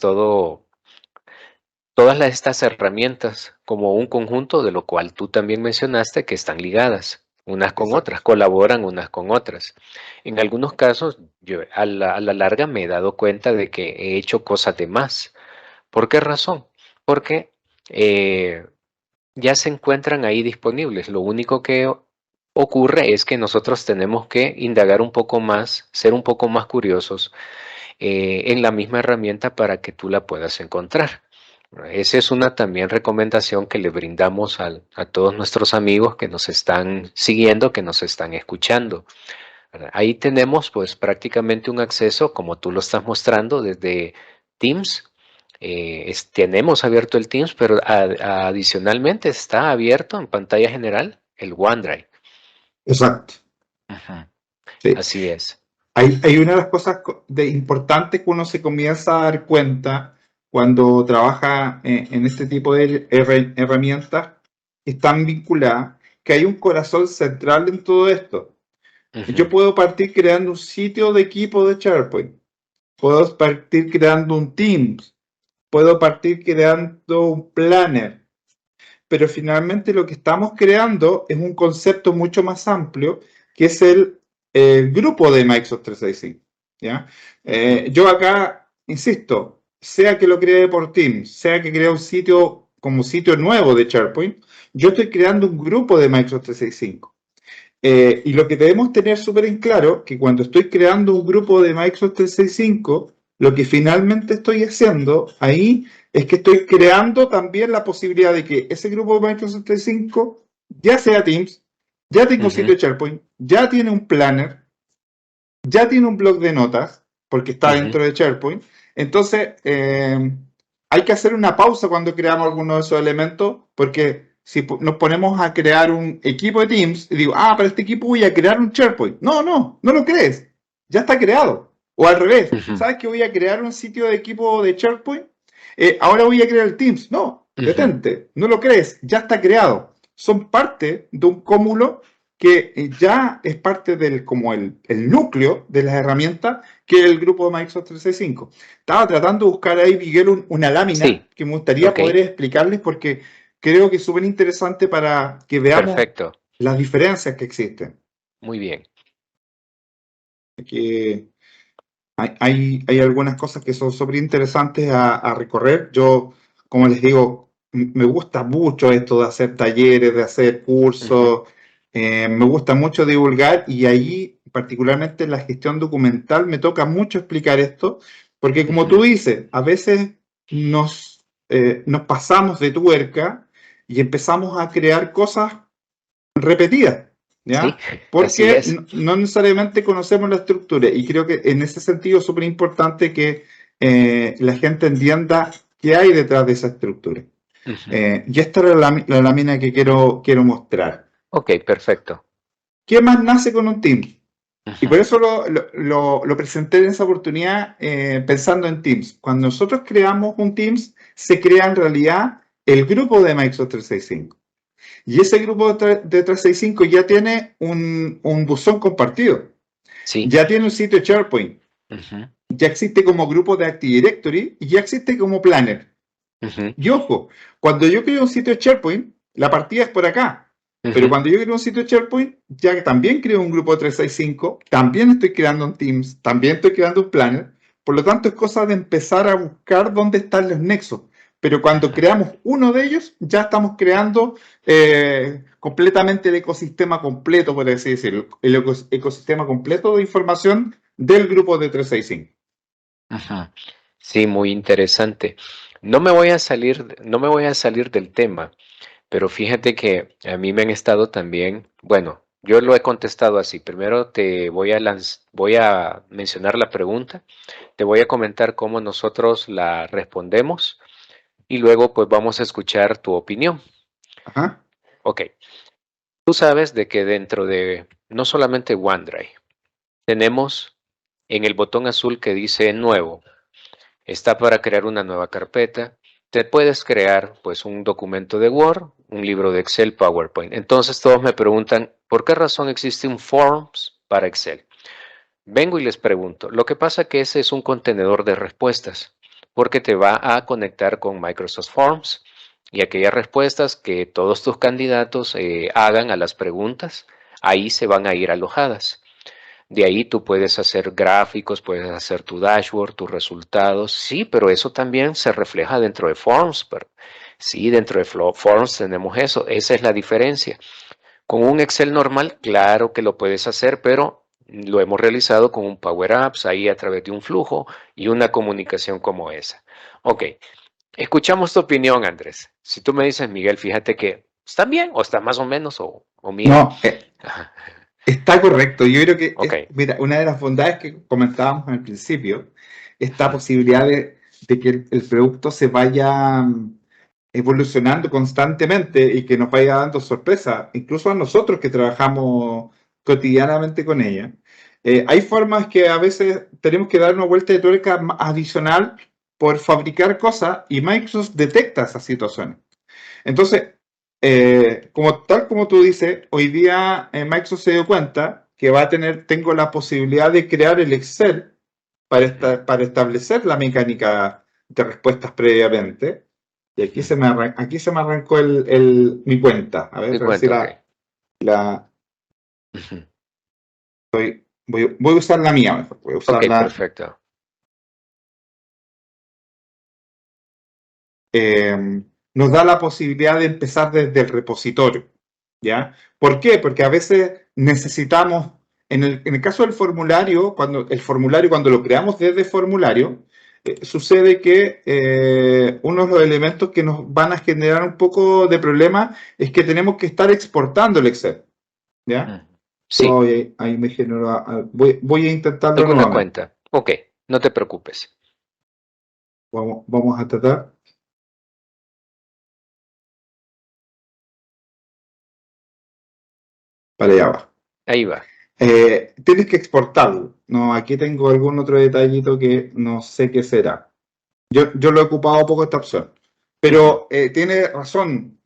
estas herramientas como un conjunto de lo cual tú también mencionaste que están ligadas unas con otras, Exacto. colaboran unas con otras. En algunos casos, yo a la larga me he dado cuenta de que he hecho cosas de más. ¿Por qué razón? Porque eh, ya se encuentran ahí disponibles. Lo único que ocurre es que nosotros tenemos que indagar un poco más, ser un poco más curiosos en la misma herramienta para que tú la puedas encontrar. Esa es una también recomendación que le brindamos a todos nuestros amigos que nos están siguiendo, que nos están escuchando, ¿verdad? Ahí tenemos pues prácticamente un acceso, como tú lo estás mostrando, desde Teams. Tenemos abierto el Teams, pero adicionalmente está abierto en pantalla general el OneDrive. Exacto. Ujú. Sí. Así es. Hay una de las cosas importantes que uno se comienza a dar cuenta cuando trabaja en este tipo de herramientas que están vinculadas, que hay un corazón central en todo esto. Yo Ujú, puedo partir creando un sitio de equipo de SharePoint, puedo partir creando un Teams, puedo partir creando un planner, pero finalmente lo que estamos creando es un concepto mucho más amplio, que es el grupo de Microsoft 365. ¿Ya? ujú, Yo acá, insisto, sea que lo cree por Teams, sea que crea un sitio como sitio nuevo de SharePoint, yo estoy creando un grupo de Microsoft 365. Y lo que debemos tener súper en claro, que cuando estoy creando un grupo de Microsoft 365, lo que finalmente estoy haciendo ahí es que estoy creando también la posibilidad de que ese grupo de Microsoft 365 ya sea Teams, ya tenga un ujú, sitio de SharePoint, ya tiene un planner, ya tiene un blog de notas, porque está ujú. dentro de SharePoint. Entonces, hay que hacer una pausa cuando creamos alguno de esos elementos, porque si nos ponemos a crear un equipo de Teams, y digo, para este equipo voy a crear un SharePoint. No, no, no lo crees. Ya está creado. O al revés, Ujú, ¿sabes que voy a crear un sitio de equipo de SharePoint? Ahora voy a crear el Teams. No, ujú. detente, no lo crees, ya está creado. Son parte de un cúmulo que ya es parte del, como el núcleo de las herramientas que es el grupo de Microsoft 365. Estaba tratando de buscar ahí, Miguel, una lámina Sí, que me gustaría ok, poder explicarles porque creo que es súper interesante para que veamos perfecto, las diferencias que existen. muy bien. Que hay algunas cosas que son súper interesantes a recorrer. Yo, como les digo, me gusta mucho esto de hacer talleres, de hacer Ujú, cursos, me gusta mucho divulgar y ahí, particularmente en la gestión documental, me toca mucho explicar esto, porque como tú ujú. dices, a veces nos pasamos de tuerca y empezamos a crear cosas repetidas, Sí, ¿ya? así Porque es. no necesariamente conocemos la estructura y creo que en ese sentido es súper importante que la gente entienda qué hay detrás de esa estructura. Ujú. Y esta es la lámina que quiero mostrar. Ok, perfecto. ¿Qué más nace con un team? Y por Ujú, eso lo presenté en esa oportunidad pensando en Teams. Cuando nosotros creamos un Teams, se crea en realidad el grupo de Microsoft 365. Y ese grupo de 365 ya tiene un buzón compartido, sí. ya tiene un sitio de SharePoint, Ujú, ya existe como grupo de Active Directory y ya existe como planner. ujú, Y ojo, cuando yo creo un sitio de SharePoint, la partida es por acá. Pero ujú. cuando yo creo un sitio de SharePoint, ya también creo un grupo de 365, también estoy creando un Teams, también estoy creando un Planner. Por lo tanto, es cosa de empezar a buscar dónde están los nexos. Pero cuando Ujú. creamos uno de ellos, ya estamos creando completamente el ecosistema completo, por así decirlo, el ecosistema completo de información del grupo de 365. Ujú. Sí, muy interesante. No me voy a salir del tema, pero fíjate que a mí me han estado también, bueno, yo lo he contestado así. Primero te voy a mencionar la pregunta, te voy a comentar cómo nosotros la respondemos y luego pues vamos a escuchar tu opinión. Ajá, Ok, tú sabes de que dentro de no solamente OneDrive, tenemos en el botón azul que dice nuevo, está para crear una nueva carpeta. Te puedes crear pues un documento de Word, un libro de Excel, PowerPoint. Entonces todos me preguntan, ¿por qué razón existe un Forms para Excel? Vengo y les pregunto, lo que pasa que ese es un contenedor de respuestas, porque te va a conectar con Microsoft Forms y aquellas respuestas que todos tus candidatos hagan a las preguntas, ahí se van a ir alojadas. De ahí tú puedes hacer gráficos, puedes hacer tu dashboard, tus resultados. Sí, pero eso también se refleja dentro de Forms. Pero sí, dentro de Forms tenemos eso. Esa es la diferencia. Con un Excel normal, claro que lo puedes hacer, pero lo hemos realizado con un Power Apps ahí a través de un flujo y una comunicación como esa. Ok, Escuchamos tu opinión, Andrés. Si tú me dices, Miguel, fíjate que está bien, o está más o menos, o mira. No, está correcto. Yo creo que, Ok. mira, una de las bondades que comentábamos al principio, esta posibilidad de que el producto se vaya evolucionando constantemente y que nos vaya dando sorpresa, incluso a nosotros que trabajamos cotidianamente con ella. Hay formas que a veces tenemos que dar una vuelta de tuerca adicional por fabricar cosas y Microsoft detecta esas situaciones. Entonces, tal como tú dices, hoy día Microsoft se dio cuenta que tengo la posibilidad de crear el Excel para establecer la mecánica de respuestas previamente. Y aquí se me arrancó mi cuenta. A ver, Te a ver si cuento, ok. la voy a usar la mía mejor. Voy a usar Ok, perfecto. nos da la posibilidad de empezar desde el repositorio, ¿ya? ¿Por qué? Porque a veces necesitamos, en el caso del formulario, cuando lo creamos desde formulario, sucede que uno de los elementos que nos van a generar un poco de problema es que tenemos que estar exportando el Excel, ¿ya? Sí, Ahí me generó, voy a intentarlo alguna nuevamente. cuenta. Ok, no te preocupes. Vamos a tratar. Para allá va. Ahí va. Tienes que exportarlo. No, aquí tengo algún otro detallito que no sé qué será. Yo lo he ocupado poco esta opción. Ujú, Pero tiene razón.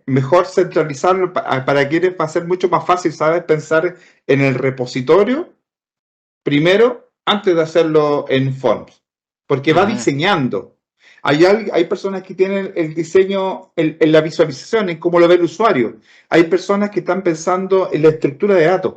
Mejor centralizarlo para que va a ser mucho más fácil, ¿sabes? Pensar en el repositorio primero antes de hacerlo en Forms. Porque va ujú, diseñando. Hay personas que tienen el diseño en la visualización, en cómo lo ve el usuario. Hay personas que están pensando en la estructura de datos.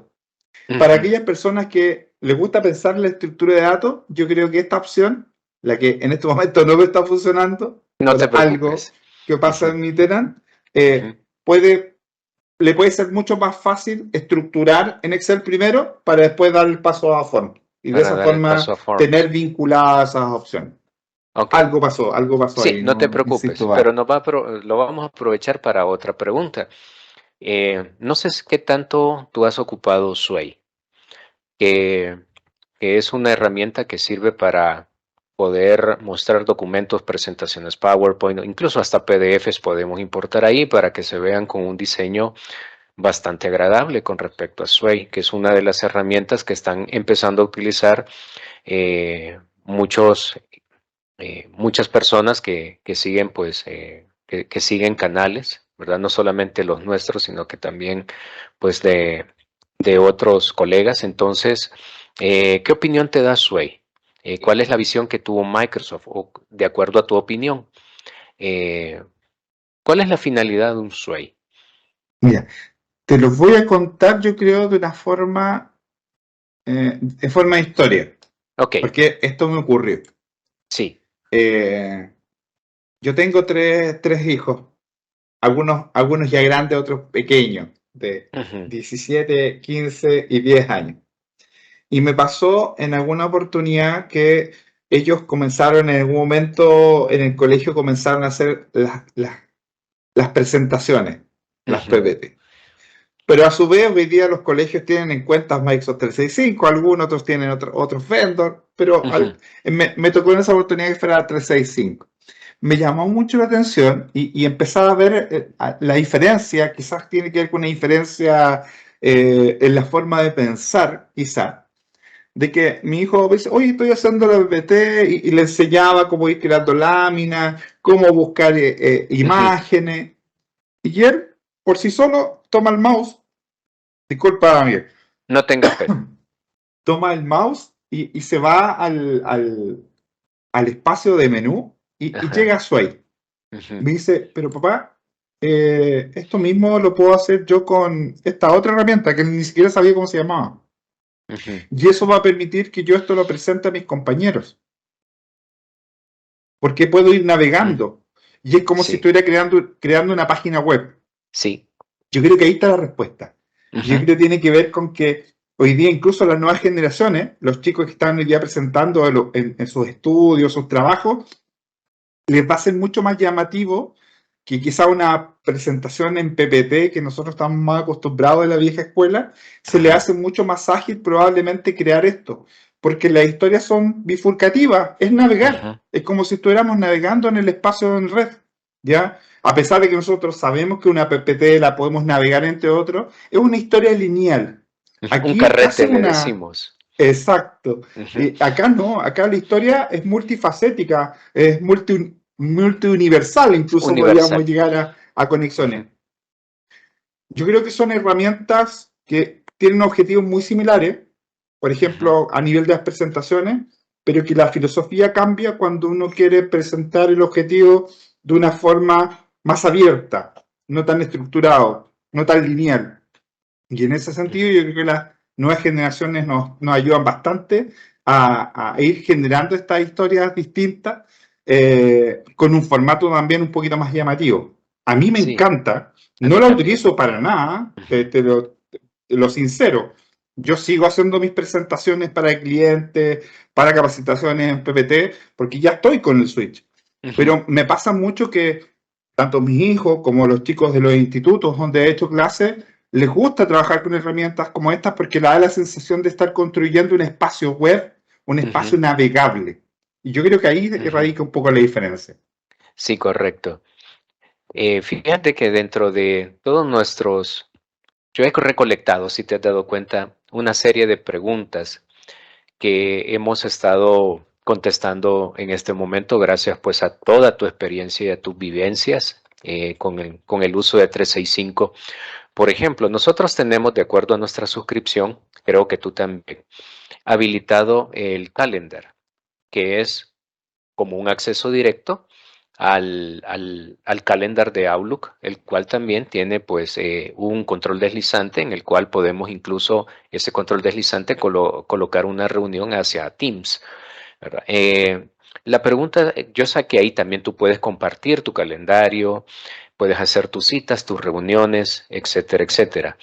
Para ujú. aquellas personas que les gusta pensar en la estructura de datos, yo creo que esta opción, la que en este momento no me está funcionando, No te por algo preocupes. que pasa Ujú, en mi tenant, ujú. puede, le puede ser mucho más fácil estructurar en Excel primero para después dar el paso a Form. Y de Para esa dar el paso forma a Forms. tener vinculadas esas opciones. Ok. Algo pasó Sí, ahí, no te no, preocupes, insisto, pero va. lo vamos a aprovechar para otra pregunta. No sé qué tanto tú has ocupado Sway, que, que es una herramienta que sirve para poder mostrar documentos, presentaciones PowerPoint, incluso hasta PDFs podemos importar ahí para que se vean con un diseño bastante agradable con respecto a Sway, que es una de las herramientas que están empezando a utilizar muchas personas que siguen, pues, que siguen canales, ¿verdad? No solamente los nuestros, sino que también, pues, de otros colegas. Entonces, ¿qué opinión te da Sway? ¿Cuál es la visión que tuvo Microsoft? O, de acuerdo a tu opinión, eh, ¿cuál es la finalidad de un Sway? Mira, te los voy a contar, yo creo, de forma de historia, Ok, porque esto me ocurrió. sí. Eh, yo tengo tres hijos, algunos ya grandes, otros pequeños, de Ujú, 17, 15 y 10 años. Y me pasó en alguna oportunidad que ellos comenzaron en algún momento en el colegio, comenzaron a hacer las presentaciones, las ujú, PPT. Pero a su vez, hoy día los colegios tienen en cuenta Microsoft 365, algunos otros tienen otros vendors, pero ujú, me tocó en esa oportunidad que fuera 365. Me llamó mucho la atención y empezaba a ver la diferencia, quizás tiene que ver con una diferencia en la forma de pensar, quizás, de que mi hijo dice, oye, estoy haciendo la PPT y le enseñaba cómo ir creando láminas, cómo buscar ujú. imágenes, y él, por sí solo, toma el mouse, disculpa, Miguel, No tengas pena. toma el mouse y se va al espacio de menú y Ajá, llega a Sway. ujú, Me dice, pero papá, esto mismo lo puedo hacer yo con esta otra herramienta que ni siquiera sabía cómo se llamaba. ujú, Y eso va a permitir que yo esto lo presente a mis compañeros, porque puedo ir ujú. navegando. Y es como si Sí, estuviera creando una página web. sí. Yo creo que ahí está la respuesta. Yo Ujú, creo que tiene que ver con que hoy día incluso las nuevas generaciones, los chicos que están hoy día presentando en sus estudios, sus trabajos, les va a ser mucho más llamativo que quizá una presentación en PPT, que nosotros estamos más acostumbrados de la vieja escuela, se le Ajá, hace mucho más ágil probablemente crear esto, porque las historias son bifurcativas, es navegar, ajá, es como si estuviéramos navegando en el espacio en red, ¿ya? A pesar de que nosotros sabemos que una PPT la podemos navegar entre otros, es una historia lineal. un Aquí carrete hace le una... decimos. Exacto. Ujú, Acá no, acá la historia es multifacética, es multiuniversal, incluso podríamos universal. llegar a Ujú, conexiones. Yo creo que son herramientas que tienen objetivos muy similares, por ujú, ejemplo, a nivel de las presentaciones, pero que la filosofía cambia cuando uno quiere presentar el objetivo de una forma más abierta, no tan estructurado, no tan lineal. Y en ese sentido ujú. yo creo que las nuevas generaciones nos ayudan bastante a ir generando estas historias distintas con un formato también un poquito más llamativo. A mí me Sí, encanta, a no mí la también. utilizo para nada, Ujú, te lo sincero. Yo sigo haciendo mis presentaciones para clientes, para capacitaciones en PPT, porque ya estoy con el Switch. ujú. Pero me pasa mucho que tanto mis hijos como los chicos de los institutos donde he hecho clases, les gusta trabajar con herramientas como estas porque le da la sensación de estar construyendo un espacio web, un Ujú, espacio navegable. Y yo creo que ahí ujú. radica un poco la diferencia. Sí, correcto. Fíjate que dentro de todos nuestros, yo he recolectado, si te has dado cuenta, una serie de preguntas que hemos estado contestando en este momento, gracias pues a toda tu experiencia y a tus vivencias con el uso de 365. Por ejemplo, nosotros tenemos, de acuerdo a nuestra suscripción, creo que tú también, habilitado el calendar, que es como un acceso directo al calendar de Outlook, el cual también tiene pues un control deslizante en el cual podemos incluso ese control deslizante colocar una reunión hacia Teams, ¿verdad? La pregunta, yo sé que ahí también tú puedes compartir tu calendario, puedes hacer tus citas, tus reuniones, etcétera, etcétera.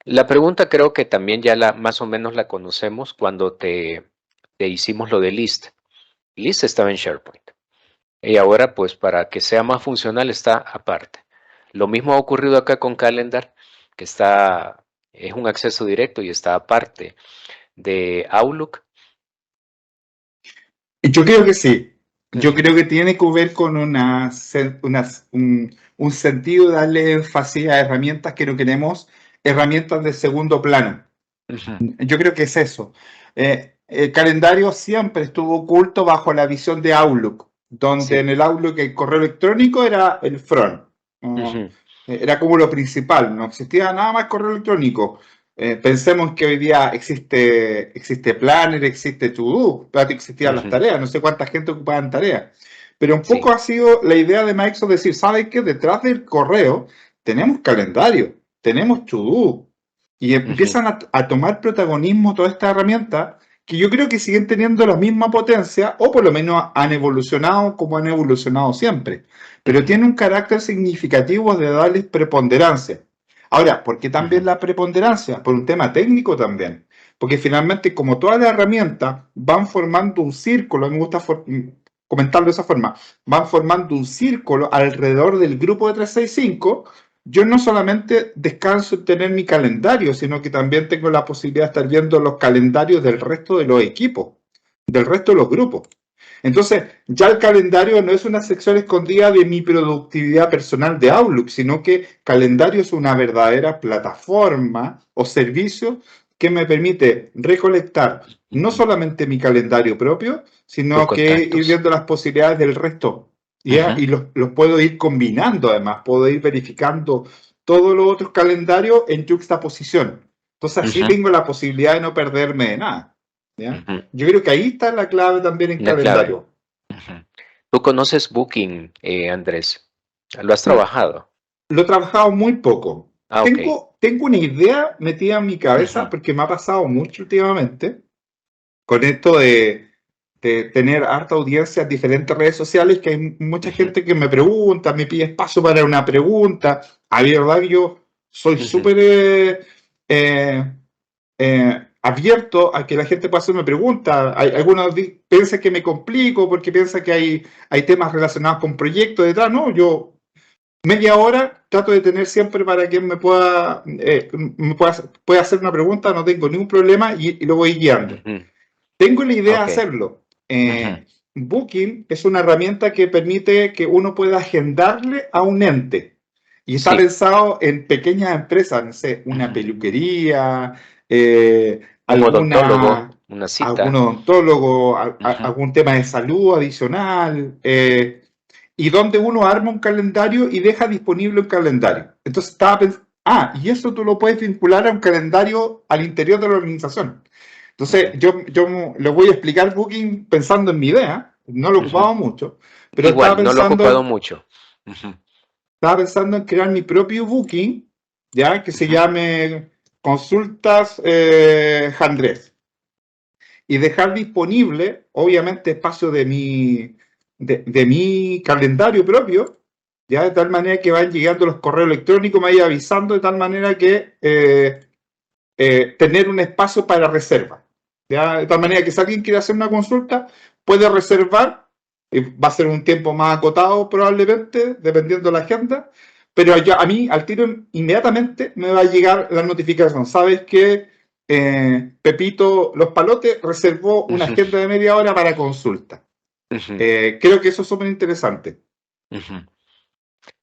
La pregunta creo que también ya más o menos la conocemos cuando te hicimos lo de List. List estaba en SharePoint. Y ahora, pues para que sea más funcional, está aparte. Lo mismo ha ocurrido acá con Calendar, que es un acceso directo y está aparte de Outlook. Yo creo que sí. Yo Ujú, creo que tiene que ver con un sentido de darle énfasis a herramientas que no queremos, herramientas de segundo plano. ujú, Yo creo que es eso. El calendario siempre estuvo oculto bajo la visión de Outlook, donde sí, en el Outlook el correo electrónico era el front. ujú, Era como lo principal, no existía nada más correo electrónico. Pensemos que hoy día existe Planner, existe To-Do, pero antes existían las ujú, tareas, no sé cuánta gente ocupaba en tareas. Pero un poco sí, ha sido la idea de Microsoft decir, ¿sabe qué? Detrás del correo tenemos calendario, tenemos To-Do, y ujú, empiezan a tomar protagonismo todas estas herramientas que yo creo que siguen teniendo la misma potencia o por lo menos han evolucionado como han evolucionado siempre. Pero ujú, tiene un carácter significativo de darles preponderancia. Ahora, ¿por qué también ujú, la preponderancia? Por un tema técnico también. Porque finalmente, como todas las herramientas van formando un círculo, a mí me gusta comentarlo de esa forma, van formando un círculo alrededor del grupo de 365. Yo no solamente descanso en tener mi calendario, sino que también tengo la posibilidad de estar viendo los calendarios del resto de los equipos, del resto de los grupos. Entonces, ya el calendario no es una sección escondida de mi productividad personal de Outlook, sino que calendario es una verdadera plataforma o servicio que me permite recolectar no ujú. solamente mi calendario propio, Tus sino que ir contactos. viendo las posibilidades del resto. ¿Ya? Ujú, Y los puedo ir combinando además, puedo ir verificando todos los otros calendarios en juxtaposición. Entonces así ujú, tengo la posibilidad de no perderme de nada. ¿Ya? ujú. Yo creo que ahí está la clave también en La clave. calendario. Ujú. ¿Tú conoces Booking, Andrés? ¿Lo has trabajado? Lo he trabajado muy poco. Ah, ok. Tengo una idea metida en mi cabeza Ujú, porque me ha pasado mucho últimamente con esto de tener harta audiencia en diferentes redes sociales, que hay mucha ujú, gente que me pregunta, me pide espacio para una pregunta. A mí, verdad que yo soy ujú. súper eh, abierto a que la gente pueda hacerme preguntas. Algunos piensan que me complico porque piensan que hay temas relacionados con proyectos detrás. No, yo media hora trato de tener siempre para que pueda hacer una pregunta, no tengo ningún problema y lo voy guiando. Ujú. Tengo la idea de Ok. hacerlo. Ujú. Booking es una herramienta que permite que uno pueda agendarle a un ente. Y está Sí. pensado en pequeñas empresas, no sé, una Ujú. peluquería, Un odontólogo, alguna, una algún cita. odontólogo, Ujú. algún tema de salud adicional, y donde uno arma un calendario y deja disponible un calendario. Entonces estaba pensando, y eso tú lo puedes vincular a un calendario al interior de la organización. Entonces, Ujú. yo le voy a explicar Booking pensando en mi idea, no lo he Ujú. ocupado mucho, pero Igual, no lo he ocupado mucho. Ujú. estaba pensando en crear mi propio Booking, ya que se Ujú. llame Consultas Handrés, y dejar disponible, obviamente, espacio de mi calendario propio, ya de tal manera que vayan llegando los correos electrónicos, me vaya avisando de tal manera que tener un espacio para reserva. ¿Ya? De tal manera que si alguien quiere hacer una consulta, puede reservar, va a ser un tiempo más acotado probablemente, dependiendo de la agenda, pero a mí al tiro inmediatamente me va a llegar la notificación. Sabes que Pepito Los Palotes reservó una Ujú. agenda de media hora para consulta. Ujú. Creo que eso es súper interesante. Ujú.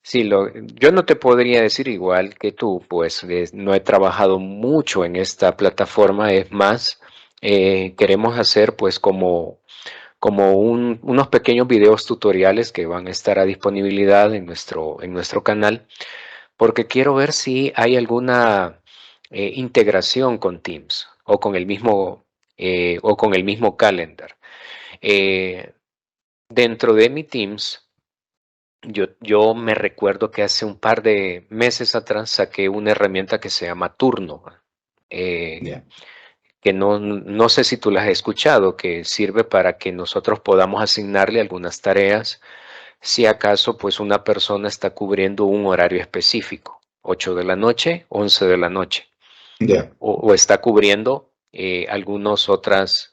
Sí, yo no te podría decir igual que tú, pues no he trabajado mucho en esta plataforma, es más, queremos hacer pues como unos pequeños videos tutoriales que van a estar a disponibilidad en nuestro canal, porque quiero ver si hay alguna integración con Teams o con el mismo Calendar. Eh, Dentro de mi Teams, yo me recuerdo que hace un par de meses atrás saqué una herramienta que se llama Turno, eh, Yeah. que no sé si tú la has escuchado, que sirve para que nosotros podamos asignarle algunas tareas, si acaso pues una persona está cubriendo un horario específico, 8 de la noche, 11 de la noche, Yeah. o está cubriendo algunas otras,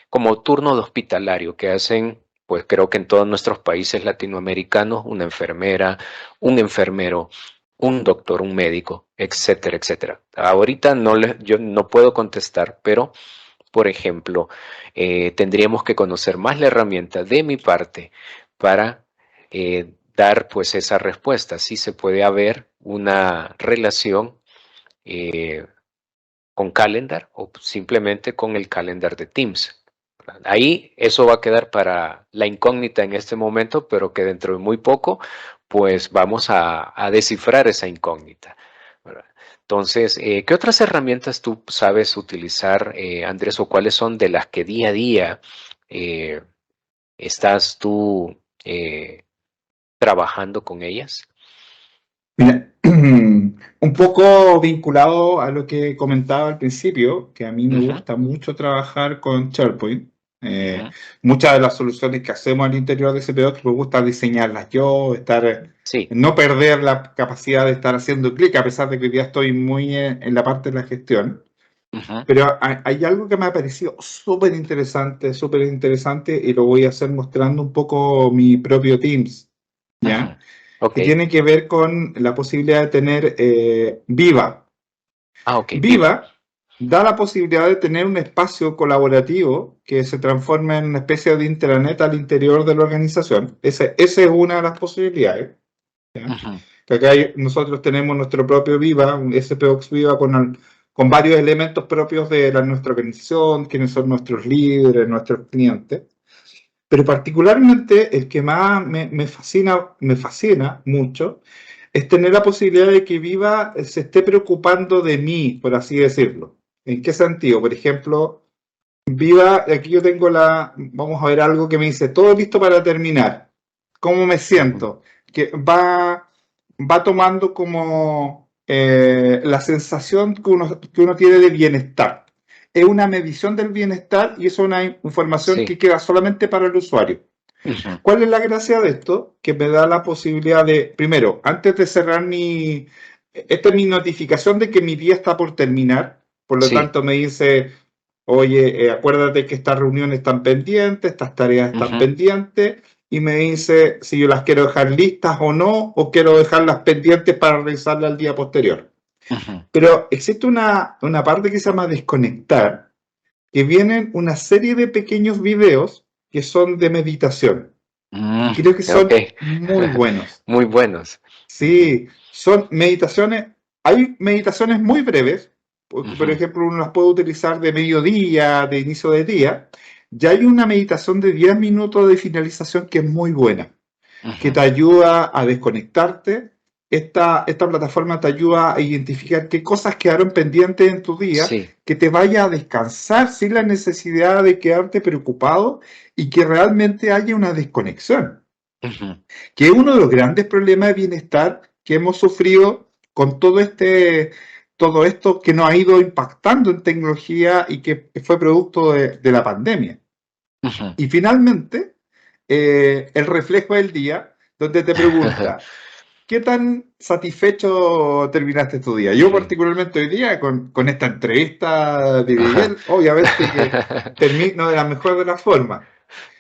como turno de hospitalario que hacen, pues creo que en todos nuestros países latinoamericanos, una enfermera, un enfermero, un doctor, un médico, etcétera, etcétera. Ahorita yo no puedo contestar, pero, por ejemplo, tendríamos que conocer más la herramienta de mi parte para dar pues esa respuesta. Si se puede haber una relación eh, con Calendar o simplemente con el Calendar de Teams. Ahí eso va a quedar para la incógnita en este momento, pero que dentro de muy poco, pues vamos a descifrar esa incógnita. ¿Verdad? Entonces, ¿qué otras herramientas tú sabes utilizar, Andrés, o cuáles son de las que día a día eh, estás tú trabajando con ellas? Mira, un poco vinculado a lo que comentaba al principio, que a mí me Ujú. gusta mucho trabajar con SharePoint. Ujú. Muchas de las soluciones que hacemos al interior de SPO me gusta diseñarlas yo, Sí. no perder la capacidad de estar haciendo clic, a pesar de que hoy día estoy muy en la parte de la gestión. Ujú. Pero hay algo que me ha parecido súper interesante, y lo voy a hacer mostrando un poco mi propio Teams, Ujú. ¿ya? Ok. Que tiene que ver con la posibilidad de tener Viva. Ah, ok, viva. Viva da la posibilidad de tener un espacio colaborativo que se transforma en una especie de intranet al interior de la organización. Esa es una de las posibilidades, ¿ya? Ujú. Que acá nosotros tenemos nuestro propio Viva, un SPOX Viva con varios elementos propios de nuestra organización, quienes son nuestros líderes, nuestros clientes. Pero particularmente el que más me fascina mucho, es tener la posibilidad de que Viva se esté preocupando de mí, por así decirlo. ¿En qué sentido? Por ejemplo, Viva, aquí yo tengo vamos a ver algo que me dice, todo listo para terminar. ¿Cómo me Ujú. siento? Que va tomando como la sensación que uno tiene de bienestar. Es una medición del bienestar y es una información Sí. que queda solamente para el usuario. Ujú. ¿Cuál es la gracia de esto? Que me da la posibilidad de, primero, antes de cerrar esta es mi notificación de que mi día está por terminar, por lo Sí. tanto me dice, oye, acuérdate que estas reuniones están pendientes, estas tareas están Ujú, pendientes, y me dice si yo las quiero dejar listas o no, o quiero dejarlas pendientes para revisarlas al día posterior. ujú. Pero existe una parte que se llama desconectar, que vienen una serie de pequeños videos que son de meditación. Mm, Y creo que ok. son muy buenos. Muy buenos. Ujú, Sí, son meditaciones. Hay meditaciones muy breves, porque por ujú, ejemplo uno las puede utilizar de mediodía, de inicio de día. Ya hay una meditación de 10 minutos de finalización que es muy buena, que ujú. te ayuda a desconectarte. Esta plataforma te ayuda a identificar qué cosas quedaron pendientes en tu día, Sí. que te vaya a descansar sin la necesidad de quedarte preocupado y que realmente haya una desconexión, Ujú, que es uno de los grandes problemas de bienestar que hemos sufrido con todo esto que nos ha ido impactando en tecnología y que fue producto de la pandemia. ujú. Y finalmente, el reflejo del día, donde te pregunta, ¿qué tan satisfecho terminaste tu día? Yo Sí. particularmente hoy día con esta entrevista de Ajá. Miguel, obviamente que termino de la mejor de las formas.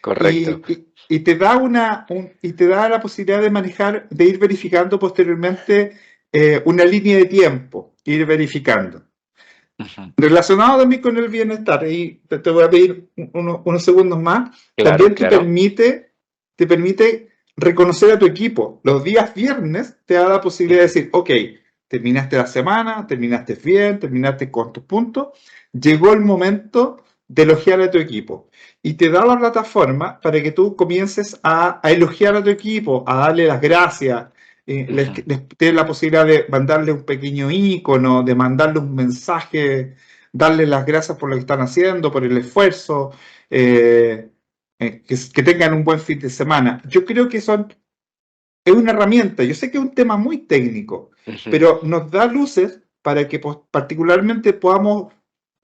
Correcto. Y te da y te da la posibilidad de manejar, de ir verificando posteriormente una línea de tiempo, ir verificando. Ujú. Relacionado también con el bienestar, y te voy a pedir unos segundos más, Claro, también claro. te permite reconocer a tu equipo. Los días viernes te da la posibilidad de Ujú, decir, ok, terminaste la semana, terminaste bien, terminaste con tus puntos, llegó el momento de elogiar a tu equipo. Y te da la plataforma para que tú comiences a elogiar a tu equipo, a darle las gracias, ujú. les tienes la posibilidad de mandarle un pequeño icono, de mandarle un mensaje, darle las gracias por lo que están haciendo, por el esfuerzo, eh, que tengan un buen fin de semana. Yo creo que es una herramienta, yo sé que es un tema muy técnico, Ujú. pero nos da luces para que particularmente podamos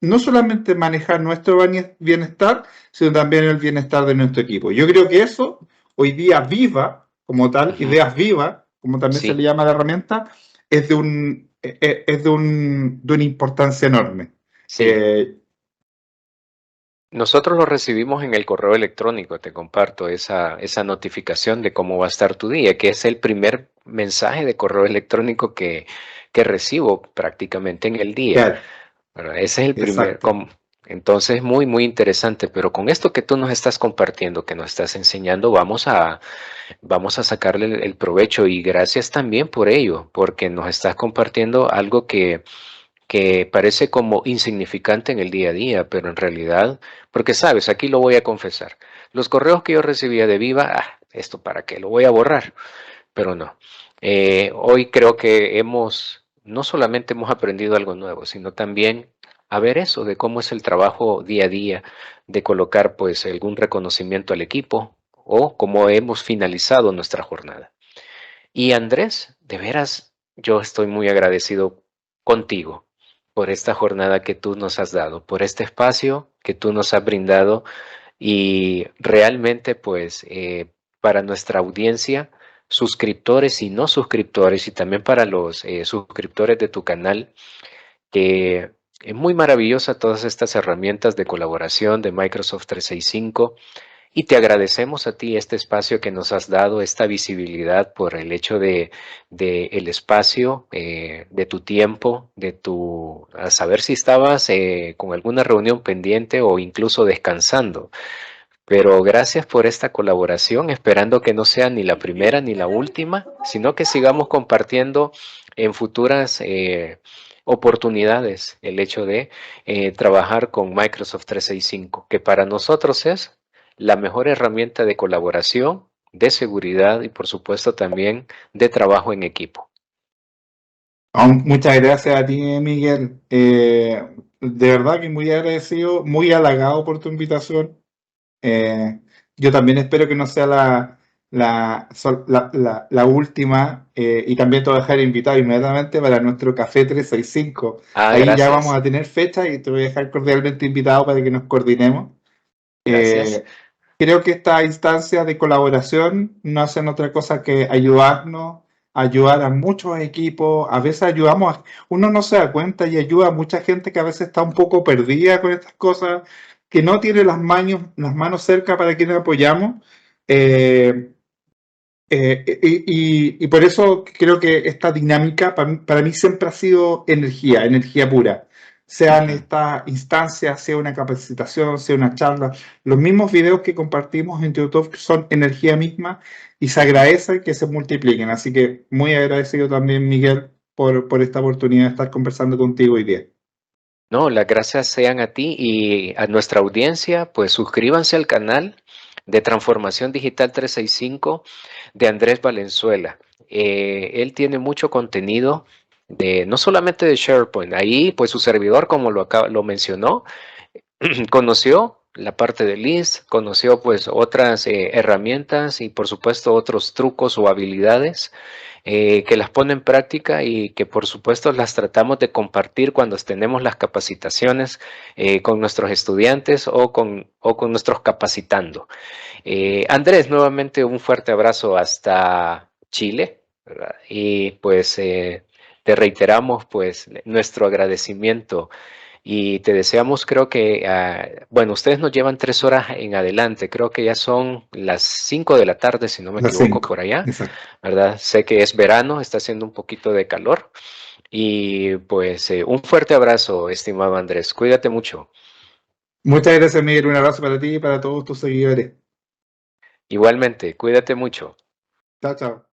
no solamente manejar nuestro bienestar, sino también el bienestar de nuestro equipo. Yo creo que eso, hoy día Viva, como tal, Ujú. Ideas Viva, como también se le Sí, llama a la herramienta, de una importancia enorme. sí. Eh, Nosotros lo recibimos en el correo electrónico, te comparto esa notificación de cómo va a estar tu día, que es el primer mensaje de correo electrónico que recibo prácticamente en el día. claro, ¿Verdad? Ese es el primer. exacto. Entonces, muy, muy interesante, pero con esto que tú nos estás compartiendo, que nos estás enseñando, vamos a sacarle el provecho y gracias también por ello, porque nos estás compartiendo algo que parece como insignificante en el día a día, pero en realidad, porque sabes, aquí lo voy a confesar, los correos que yo recibía de Viva, esto para qué, lo voy a borrar, pero no. Hoy creo que no solamente hemos aprendido algo nuevo, sino también a ver eso de cómo es el trabajo día a día, de colocar pues algún reconocimiento al equipo o cómo hemos finalizado nuestra jornada. Y Andrés, de veras, yo estoy muy agradecido contigo por esta jornada que tú nos has dado, por este espacio que tú nos has brindado y realmente pues para nuestra audiencia, suscriptores y no suscriptores y también para los suscriptores de tu canal, que es muy maravillosa todas estas herramientas de colaboración de Microsoft 365 y te agradecemos a ti este espacio que nos has dado, esta visibilidad por el hecho de el espacio, de tu tiempo, a saber si estabas con alguna reunión pendiente o incluso descansando. Pero gracias por esta colaboración, esperando que no sea ni la primera ni la última, sino que sigamos compartiendo en futuras oportunidades el hecho de trabajar con Microsoft 365, que para nosotros es la mejor herramienta de colaboración, de seguridad y por supuesto también de trabajo en equipo. Muchas gracias a ti, Miguel. De verdad que muy agradecido, muy halagado por tu invitación. Eh, yo también espero que no sea la última, y también te voy a dejar invitado inmediatamente para nuestro Café 365. Ah, Ahí ya vamos gracias, a tener fecha y te voy a dejar cordialmente invitado para que nos coordinemos. gracias. Eh, Creo que estas instancias de colaboración no hacen otra cosa que ayudarnos, ayudar a muchos equipos, a veces ayudamos, uno no se da cuenta y ayuda a mucha gente que a veces está un poco perdida con estas cosas, que no tiene las manos cerca para quienes apoyamos. Eh, y por eso creo que esta dinámica para mí siempre ha sido energía, energía pura. Sean Ujú. estas instancias, sea una capacitación, sea una charla. Los mismos videos que compartimos en YouTube son energía misma y se agradece que se multipliquen. Así que muy agradecido también, Miguel, por esta oportunidad de estar conversando contigo hoy día. No, las gracias sean a ti y a nuestra audiencia, pues suscríbanse al canal de Transformación Digital 365 de Andrés Valenzuela. Él tiene mucho contenido de no solamente de SharePoint, ahí pues su servidor, como lo mencionó, conoció la parte de list, conoció pues otras herramientas y por supuesto otros trucos o habilidades que las pone en práctica y que por supuesto las tratamos de compartir cuando tenemos las capacitaciones con nuestros estudiantes o con nuestros capacitando. Andrés, nuevamente un fuerte abrazo hasta Chile, ¿verdad? Y pues te reiteramos pues nuestro agradecimiento y te deseamos, creo que, bueno, ustedes nos llevan 3 horas en adelante, creo que ya son las 5 de la tarde, si no me Las equivoco, 5. por allá, Exacto. ¿verdad? Sé que es verano, está haciendo un poquito de calor y pues un fuerte abrazo, estimado Andrés, cuídate mucho. Muchas gracias, Miguel. Un abrazo para ti y para todos tus seguidores. Igualmente, cuídate mucho. Chao, chao.